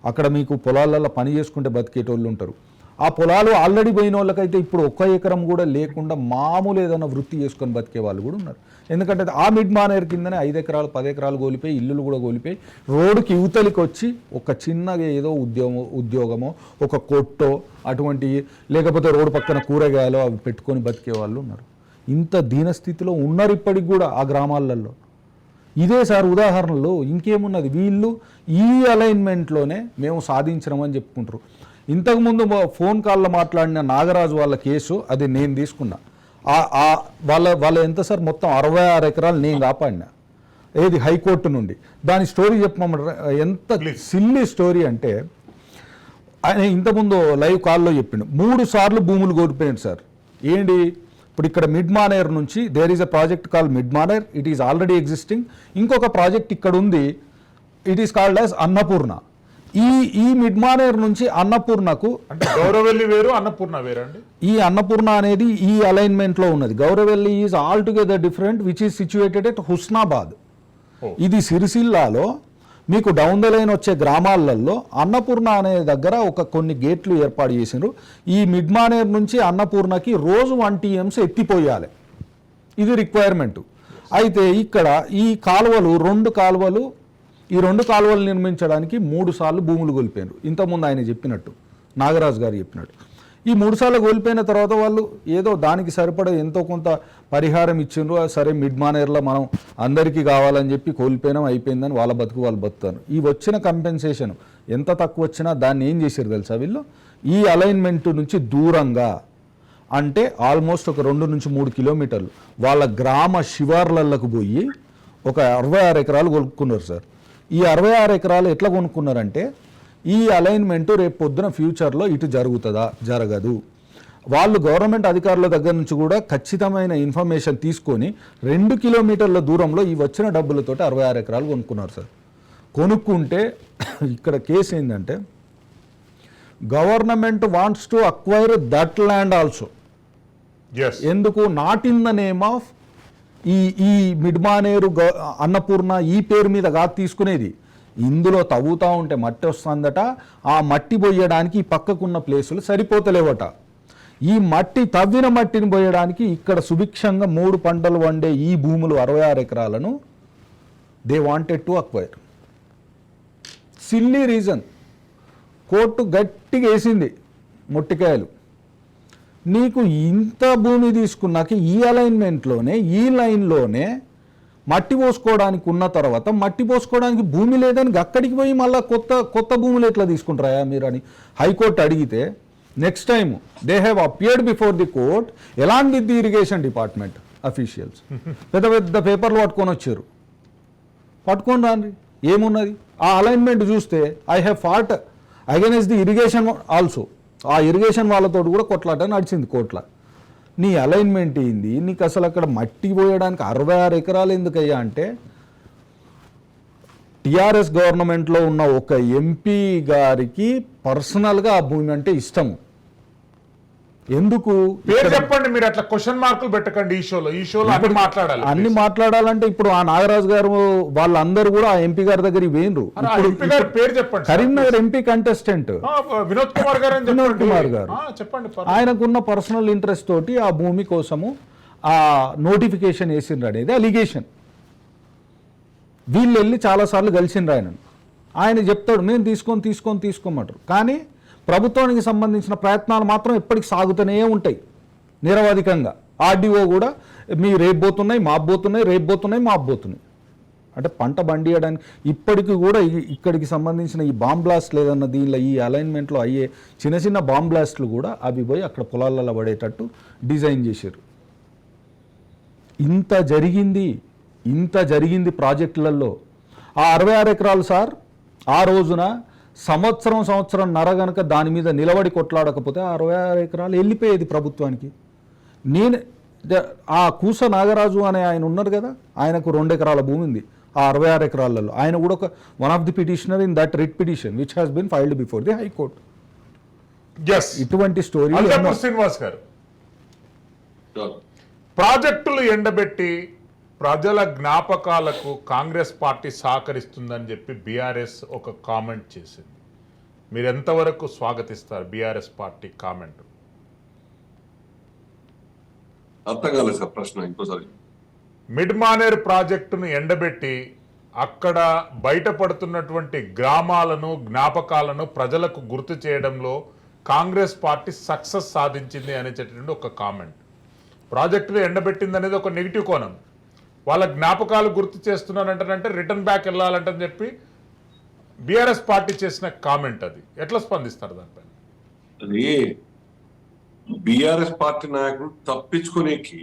అక్కడ మీకు పొలాలలో పని చేసుకుంటే బతికేటోళ్ళు ఉంటారు. ఆ పొలాలు ఆల్రెడీ పోయిన వాళ్ళకైతే ఇప్పుడు 1 ఎకరం కూడా లేకుండా మామూలు ఏదైనా వృత్తి చేసుకొని బతికే వాళ్ళు కూడా ఉన్నారు. ఎందుకంటే ఆ మిడ్ మానేర్ కిందనే 5 ఎకరాలు 10 ఎకరాలు కోల్పోయి ఇల్లులు కూడా కోల్పోయి రోడ్డుకి యువతలికి వచ్చి ఒక చిన్నగా ఏదో ఉద్యోగమో ఒక కొట్టో అటువంటి లేకపోతే రోడ్డు పక్కన కూరగాయలు అవి పెట్టుకొని బతికే వాళ్ళు ఉన్నారు. ఇంత దీనస్థితిలో ఉన్నారు ఇప్పటికి కూడా ఆ గ్రామాలలో. ఇదే సార్ ఉదాహరణలు. ఇంకేమున్నది, వీళ్ళు ఈ అలైన్మెంట్లోనే మేము సాధించినామని చెప్పుకుంటారు. ఇంతకుముందు ఫోన్ కాల్లో మాట్లాడిన నాగరాజు వాళ్ళ కేసు అది నేను తీసుకున్నా. వాళ్ళ ఎంత సార్ మొత్తం 66 ఎకరాలు నేను కాపాడినా, ఏది హైకోర్టు నుండి. దాని స్టోరీ చెప్పమంటారు, ఎంత సిల్లీ స్టోరీ అంటే ఆయన ఇంతకుముందు లైవ్ కాల్లో చెప్పిండు 3 సార్లు భూములు కోల్పోయాడు సార్. ఏంటి ఇప్పుడు ఇక్కడ మిడ్ మానేర్ నుంచి there is a project call mid Manair, it is already existing. ఇంకొక ప్రాజెక్ట్ ఇక్కడ ఉంది, it is called as Annapurna. ఈ మిడ్ మానేర్ నుంచి అన్నపూర్ణకు అంటే గౌరవెల్లి వేరు అన్నపూర్ణ వేరండి. ఈ అన్నపూర్ణ అనేది ఈ అలైన్మెంట్లో ఉన్నది. Gouravelli is all together different which is situated at Husnabad. ఇది సిరిసిల్లాలో మీకు డౌన్ ద లైన్ వచ్చే గ్రామాలలో అన్నపూర్ణ అనే దగ్గర కొన్ని గేట్లు ఏర్పాటు చేసినారు. ఈ మిడ్ మానేర్ నుంచి అన్నపూర్ణకి రోజు 1 TMs ఎత్తిపోయాలి, ఇది రిక్వైర్మెంట్. అయితే ఇక్కడ ఈ కాలువలు 2 కాలువలు ఈ 2 కాలువలు నిర్మించడానికి 3 సార్లు భూములు కోల్పోయారు. ఇంతకుముందు ఆయన చెప్పినట్టు, నాగరాజు గారు చెప్పినట్టు. ఈ 3 సార్లు కోల్పోయిన తర్వాత వాళ్ళు ఏదో దానికి సరిపడా ఎంతో కొంత పరిహారం ఇచ్చిండ్రు. సరే మిడ్ మానేర్లో మనం అందరికీ కావాలని చెప్పి కోల్పోయినాం, అయిపోయిందని వాళ్ళ బతుకు వాళ్ళు బతుకుతారు. ఈ వచ్చిన కంపెన్సేషన్ ఎంత తక్కువ వచ్చినా దాన్ని ఏం చేశారు తెలుసా వీళ్ళు, ఈ అలైన్మెంట్ నుంచి దూరంగా అంటే ఆల్మోస్ట్ ఒక 2 నుంచి 3 కిలోమీటర్లు వాళ్ళ గ్రామ శివార్లకు పోయి ఒక 66 ఎకరాలు కొనుక్కున్నారు సార్. ఈ 66 ఎకరాలు ఎట్లా కొనుక్కున్నారంటే ఈ అలైన్మెంట్ రేపు పొద్దున ఫ్యూచర్లో ఇటు జరుగుతుందా జరగదు, వాళ్ళు గవర్నమెంట్ అధికారుల దగ్గర నుంచి కూడా ఖచ్చితమైన ఇన్ఫర్మేషన్ తీసుకొని 2 కిలోమీటర్ల దూరంలో ఈ వచ్చిన డబ్బులతో 66 ఎకరాలు కొనుక్కున్నారు సార్. కొనుక్కుంటే ఇక్కడ కేసు ఏంటంటే government wants to acquire that land also. ఎందుకు, not in the name of ఈ మిడ్మానేరు అన్నపూర్ణ ఈ పేరు మీద కాదు తీసుకునేది. ఇందులో తవ్వుతూ ఉంటే మట్టి వస్తుందట, ఆ మట్టి పోయడానికి ఈ పక్కకున్న ప్లేసులు సరిపోతలేవట. ఈ మట్టి తవ్విన మట్టిని పోయడానికి ఇక్కడ సుభిక్షంగా 3 పంటలు వండే ఈ భూములు 66 ఎకరాలను they wanted to acquire. Silly reason. Court గట్టిగా వేసింది మొట్టికాయలు. నీకు ఇంత భూమి తీసుకున్నాక ఈ అలైన్మెంట్లోనే ఈ లైన్లోనే మట్టి పోసుకోవడానికి ఉన్న తర్వాత మట్టి పోసుకోవడానికి భూమి లేదని అక్కడికి పోయి మళ్ళీ కొత్త భూములు ఎట్లా తీసుకుంటారా మీరు అని హైకోర్టు అడిగితే next time they have appeared before the court along with the irrigation department officials పెద్ద పెద్ద పేపర్లు పట్టుకొని రాండి ఏమున్నది ఆ అలైన్మెంట్ చూస్తే I have fought against the irrigation also ఆ ఇరిగేషన్ వాళ్ళతో కూడా కొట్లాట నడిచింది కోర్టుల నీ అలైన్మెంట్ ఏంది నీకు అసలు అక్కడ మట్టి పోయడానికి 66 ఎకరాలు ఎందుకయ్యా అంటే టిఆర్ఎస్ గవర్నమెంట్లో ఉన్న ఒక ఎంపీ గారికి పర్సనల్గా ఆ భూమి అంటే ఇష్టము ఎందుకు పేరు చెప్పండి మీరు అట్లా క్వశ్చన్ మార్కులు పెట్టకండి ఈ షోలో అన్ని మాట్లాడాలి అన్ని మాట్లాడాలంటే ఇప్పుడు ఆ నాగరాజు గారు వాళ్ళందరూ కూడా ఆ ఎంపీ గారి దగ్గరికి పోయినరు ఎంపీ గారి పేరు చెప్పండి కరీంనగర్ ఎంపీ కంటెస్టెంట్ వినోద్ కుమార్ గారు అని వినోద్ కుమార్ గారు చెప్పండి ఆయనకున్న పర్సనల్ ఇంట్రెస్ట్ తోటి ఆ భూమి కోసము ఆ నోటిఫికేషన్ వేసిండ్రు అనేది అలిగేషన్ వీళ్ళు వెళ్ళి చాలాసార్లు కలిసిండ్రు ఆయన చెప్తాడు మేము తీసుకోమంటారు కానీ ప్రభుత్వానికి సంబంధించిన ప్రయత్నాలు మాత్రం ఎప్పటికి సాగుతూనే ఉంటాయి నిరవధికంగా ఆర్డీఓ కూడా మీ రేపు పోతున్నాయి మాపు పోతున్నాయి అంటే పంట బండియడానికి ఇప్పటికి కూడా ఇక్కడికి సంబంధించిన ఈ బాంబ్ బ్లాస్ట్ లేదన్న దీనిలో ఈ అలైన్మెంట్లో అయ్యే చిన్న చిన్న బాంబ్ బ్లాస్ట్లు కూడా అవి పోయి అక్కడ పొలాలలో పడేటట్టు డిజైన్ చేశారు ఇంత జరిగింది ప్రాజెక్టులలో ఆ 66 ఎకరాలు సార్ ఆ రోజున సంవత్సరంన్నర గనక దాని మీద నిలబడి కొట్లాడకపోతే ఆ 66 ఎకరాలు వెళ్ళిపోయేది ప్రభుత్వానికి ఆ కూస నాగరాజు అనే ఆయన ఉన్నారు కదా ఆయనకు 2 ఎకరాల భూమి ఉంది ఆ 66 ఎకరాలలో ఆయన కూడా ఒక one of the petitioner in that writ petition which has been filed before the high court ఇటువంటి స్టోరీ శ్రీనివాస్ గారు ప్రాజెక్టులు ఎండబెట్టి ప్రజల జ్ఞాపకాలకు కాంగ్రెస్ పార్టీ సహకరిస్తుందని చెప్పి బీఆర్ఎస్ ఒక కామెంట్ చేసింది మీరు ఎంతవరకు స్వాగతిస్తారు బీఆర్ఎస్ పార్టీ కామెంట్ అర్థం కాలేదు సార్ ప్రశ్న ఇంకోసారి మిడ్ మానేర్ ప్రాజెక్టును ఎండబెట్టి అక్కడ బయటపడుతున్నటువంటి గ్రామాలను జ్ఞాపకాలను ప్రజలకు గుర్తు చేయడంలో కాంగ్రెస్ పార్టీ సక్సెస్ సాధించింది అనేటటువంటి ఒక కామెంట్ ప్రాజెక్టులు ఎండబెట్టింది అనేది ఒక నెగిటివ్ కోణం వాళ్ళ జ్ఞాపకాలు గుర్తు చేస్తున్నారంటే రిటర్న్ బ్యాక్ వెళ్ళాలంటని చెప్పి బీఆర్ఎస్ పార్టీ చేసిన కామెంట్ అది ఎట్లా స్పందిస్తారు దానిపైన అది బీఆర్ఎస్ పార్టీ నాయకులు తప్పించుకునేకి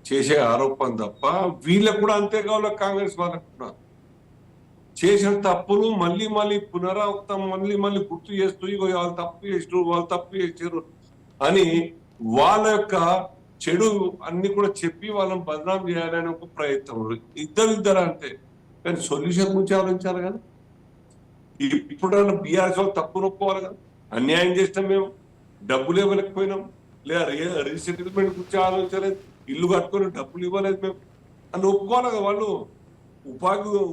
చేసే ఆరోపణ తప్ప వీళ్ళకు కూడా అంతే కావాలి కాంగ్రెస్ వాళ్ళకు కూడా చేసిన తప్పులు మళ్ళీ పునరావృతం మళ్ళీ గుర్తు చేస్తూ ఇగో వాళ్ళు తప్పు చేసారు అని వాళ్ళ యొక్క చెడు అన్ని కూడా చెప్పి వాళ్ళని బదనాం చేయాలని ఒక ప్రయత్నం ఇద్దరు అంతే కానీ సొల్యూషన్ గురించి ఆలోచించాలి కదా ఇప్పుడైనా బీఆర్ఎస్ వాళ్ళు తప్పు నొప్పుకోవాలి కదా అన్యాయం చేసినాం మేము డబ్బులు ఇవ్వలేకపోయినాం లేదా రీసెటిల్మెంట్ గురించి ఆలోచించలేదు ఇల్లు కట్టుకొని డబ్బులు ఇవ్వలేదు మేము అని ఒప్పుకోవాలి కదా వాళ్ళు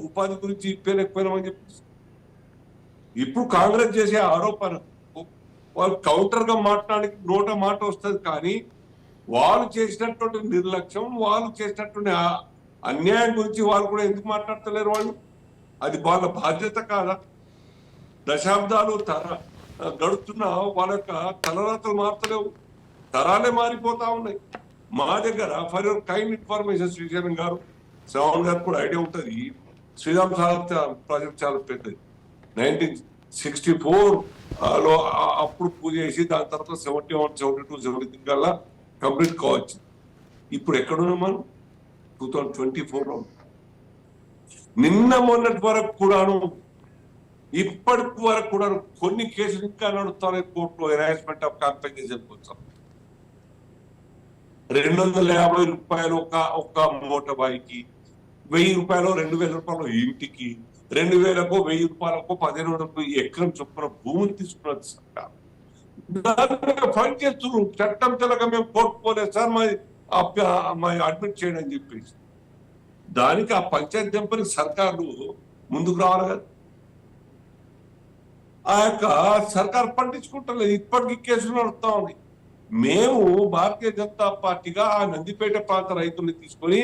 ఉపాధి గురించి ఇప్పలేకపోయినామని చెప్పి ఇప్పుడు కాంగ్రెస్ చేసే ఆరోపణ వాళ్ళు కౌంటర్ గా మాట్లాడడానికి నోట మాట వస్తుంది కానీ వాళ్ళు చేసినటువంటి నిర్లక్ష్యం వాళ్ళు చేసినటువంటి అన్యాయం గురించి వాళ్ళు కూడా ఎందుకు మాట్లాడతలేరు వాళ్ళు అది వాళ్ళ బాధ్యత కాదా దశాబ్దాలు గడుస్తున్న వాళ్ళ యొక్క తలరాతలు మారతలేవు తరాలే మారిపోతా ఉన్నాయి మా దగ్గర for your kind information Srisailam గారు శ్రవణ్ గారు కూడా ఐడియా ఉంటుంది శ్రీరామ్ సాగర్ ప్రాజెక్ట్ చాలా పెద్దది 1964 లో అప్పుడు పూజ చేసి దాని తర్వాత 71, 72, 73 కల్లా కంప్లీట్ కావచ్చు ఇప్పుడు ఎక్కడున్నాం మనం 2024లో నిన్న మొన్నటి వరకు కూడాను ఇప్పటి వరకు కూడా కొన్ని కేసులు ఇంకా నడుస్తున్నాయి కోర్టులో ఎన్హాన్స్మెంట్ ఆఫ్ కాంపెన్సేషన్ కోసం 250 రూపాయలు ఒక మోటార్ బైక్కి 1000 రూపాయలు 2000 రూపాయలు ఇంటికి 2000కు 1000 రూపాయలకు 1500 ఎకరం చొప్పున భూమిని తీసుకున్నది సర్కార్ ఫైట్ చేస్తున్నారు చట్టం తెలక మేము కోర్టుకోలేదు సార్ మా అడ్మిట్ చేయండి అని చెప్పేసి దానికి ఆ పంచాయతీ దెంపని సర్కారు ముందుకు రావాలి కదా ఆ యొక్క సర్కారు పట్టించుకుంటలేదు ఇప్పటికీ కేసులు నడుస్తా ఉంది మేము భారతీయ జనతా పార్టీగా ఆ నందిపేట ప్రాంత రైతుల్ని తీసుకొని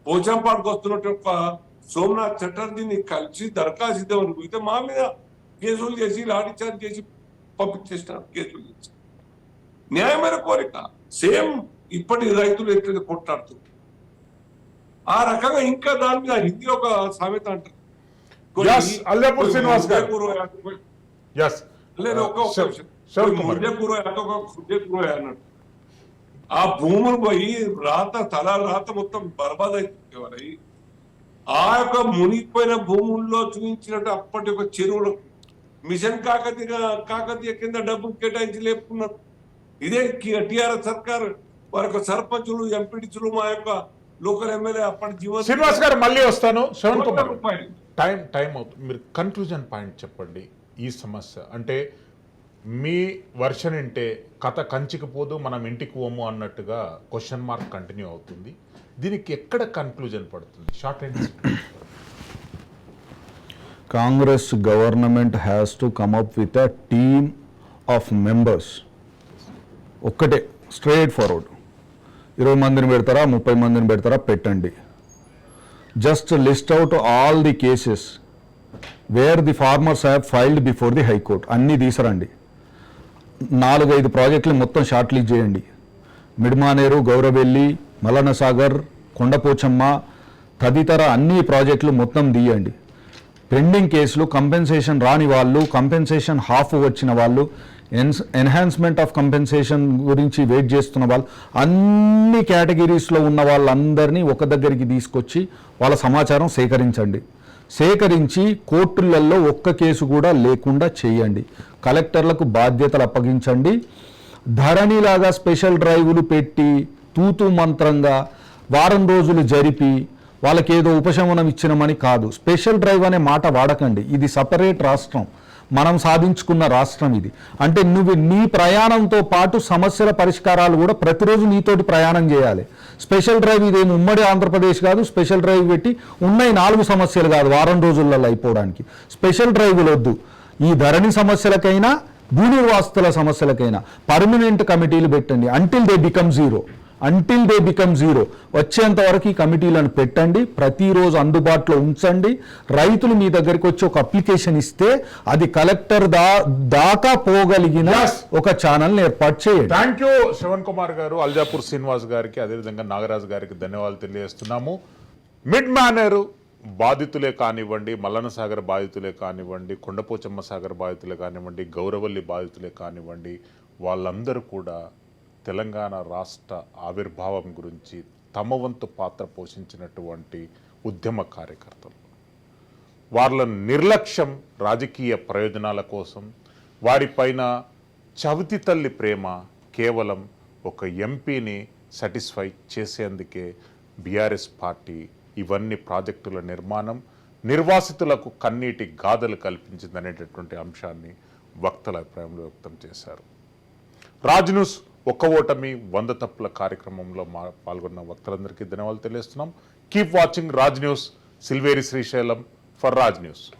పోచంపాడుకు వస్తున్నట్టు సోమనాథ్ చటర్జీని కలిసి దరఖాస్తు ఇద్దామని పోతే మా మీద కేసులు చేసి లాఠీ చార్జ్ చేసి పంపించేసినారు కేసులు చేసి న్యాయమైన కోరిక సేమ్ ఇప్పటి రైతులు ఎట్లయితే కొట్లాడుతున్నారు ఆ రకంగా ఇంకా దాని మీద హిందీలో ఒక సామెత అంటారు Yes, అల్లాపూర్ శ్రీనివాస్ గారు. ఎస్ లేదు ఒక నిమిషం. శరత్ కుమార్ ముద్దే కూర ఖుద్దే కూర అన్నట్టు ఆ భూములు పోయి రాత మొత్తం బర్బాద్ అయిపోయి ఆ యొక్క మునిగిపోయిన భూముల్లో చూపించినట్టు అప్పటి ఒక చెరువులు మిషన్ కాకతీయ కింద డబ్బు కేటాయించి లేపుకున్నారు. ఇదే టిఆర్ఎస్ సర్కార్ వారి యొక్క సర్పంచులు ఎంపీటీసులు మా యొక్క లోకల్ ఎమ్మెల్యే అప్పటి జీవన్ శ్రీనివాస్ గారు మళ్ళీ వస్తాను. శ్రవణ్ కుమార్ రూపాయలు. టైం అవుతుంది. మీరు కన్క్లూజన్ పాయింట్ చెప్పండి. ఈ సమస్య అంటే మీ వర్షన్ అంటే కథ కంచికి పోదు మనం ఇంటికి పోము అన్నట్టుగా క్వశ్చన్ మార్క్ కంటిన్యూ అవుతుంది. దీనికి ఎక్కడ కన్క్లూజన్ పడుతుంది? Short and Congress government has to come up with a team of members. ఒక్కటే స్ట్రైట్ ఫార్వర్డ్ 20 మందిని పెడతారా 30 మందిని పెడతారా పెట్టండి. Just list out all the cases where the farmers have filed before the high court అన్నీ తీసరండి. 4-5 ప్రాజెక్టులు మొత్తం షార్ట్ లిస్ట్ చేయండి. మిడ్మానేరు, గౌరవెల్లి, మల్లన్న సాగర్, కొండపోచమ్మ తదితర అన్ని ప్రాజెక్టులు మొత్తం తీయండి. పెండింగ్ కేసులు, కంపెన్సేషన్ రాని వాళ్ళు, కంపెన్సేషన్ హాఫ్ వచ్చిన వాళ్ళు, ఎన్హాన్స్మెంట్ ఆఫ్ కంపెన్సేషన్ గురించి వెయిట్ చేస్తున్న వాళ్ళు, అన్ని కేటగిరీస్లో ఉన్న వాళ్ళందరినీ ఒక దగ్గరికి తీసుకొచ్చి వాళ్ళ సమాచారం సేకరించి కోర్టులలో ఒక్క కేసు కూడా లేకుండా చేయండి. కలెక్టర్లకు బాధ్యతలు అప్పగించండి. ధరణిలాగా స్పెషల్ డ్రైవులు పెట్టి తూతూ మంత్రంగా వారం రోజులు జరిపి వాళ్ళకి ఏదో ఉపశమనం ఇచ్చినమని కాదు. స్పెషల్ డ్రైవ్ అనే మాట వాడకండి. ఇది సపరేట్ రాష్ట్రం, మనం సాధించుకున్న రాష్ట్రం ఇది. అంటే నువ్వు నీ ప్రయాణంతో పాటు సమస్యల పరిష్కారాలు కూడా ప్రతిరోజు నీతోటి ప్రయాణం చేయాలి. స్పెషల్ డ్రైవ్ ఇదేమి ఉమ్మడి ఆంధ్రప్రదేశ్ కాదు. స్పెషల్ డ్రైవ్ పెట్టి ఉన్నాయి 4 సమస్యలు కాదు వారం రోజులలో అయిపోవడానికి. స్పెషల్ డ్రైవ్లు వద్దు. ఈ ధరణి సమస్యలకైనా భూ నిర్వాసితుల సమస్యలకైనా పర్మనెంట్ కమిటీలు పెట్టండి. అంటిల్ దే బికమ్ జీరో వచ్చేంత వరకు ఈ కమిటీలను పెట్టండి. ప్రతిరోజు అందుబాటులో ఉంచండి. రైతులు మీ దగ్గరికి వచ్చి ఒక అప్లికేషన్ ఇస్తే అది కలెక్టర్ దాకా పోగలిగిన ఒక ఛానల్ని ఏర్పాటు చేయండి. థ్యాంక్ యూ శ్రవణ్ కుమార్ గారు, అల్జాపూర్ శ్రీనివాస్ గారికి, అదేవిధంగా నాగరాజు గారికి ధన్యవాదాలు తెలియజేస్తున్నాము. మిడ్ మానేరు బాధితులే కానివ్వండి, మల్లన్న సాగర్ బాధితులే కానివ్వండి, కొండపోచమ్మ సాగర్ బాధితులే కానివ్వండి, గౌరవల్లి బాధితులే కానివ్వండి, వాళ్ళందరూ కూడా తెలంగాణ రాష్ట్ర ఆవిర్భావం గురించి తమ వంతు పాత్ర పోషించినటువంటి ఉద్యమ కార్యకర్తలు. వాళ్ళ నిర్లక్ష్యం రాజకీయ ప్రయోజనాల కోసం, వారిపైన చవితి తల్లి ప్రేమ కేవలం ఒక ఎంపీని సాటిస్ఫై చేసేందుకే బీఆర్ఎస్ పార్టీ ఇవన్నీ ప్రాజెక్టుల నిర్మాణం, నిర్వాసితులకు కన్నీటి గాథలు కల్పించిందనేటటువంటి అంశాన్ని వక్తల అభిప్రాయంలో వ్యక్తం చేశారు. రాజ్ న్యూస్ ఒక్క ఓటమి 100 తప్పుల కార్యక్రమంలో పాల్గొన్న వక్తలందరికీ ధన్యవాదాలు తెలియజేస్తున్నాం. Keep watching Raj news. Silveri Srisailam for Raj news.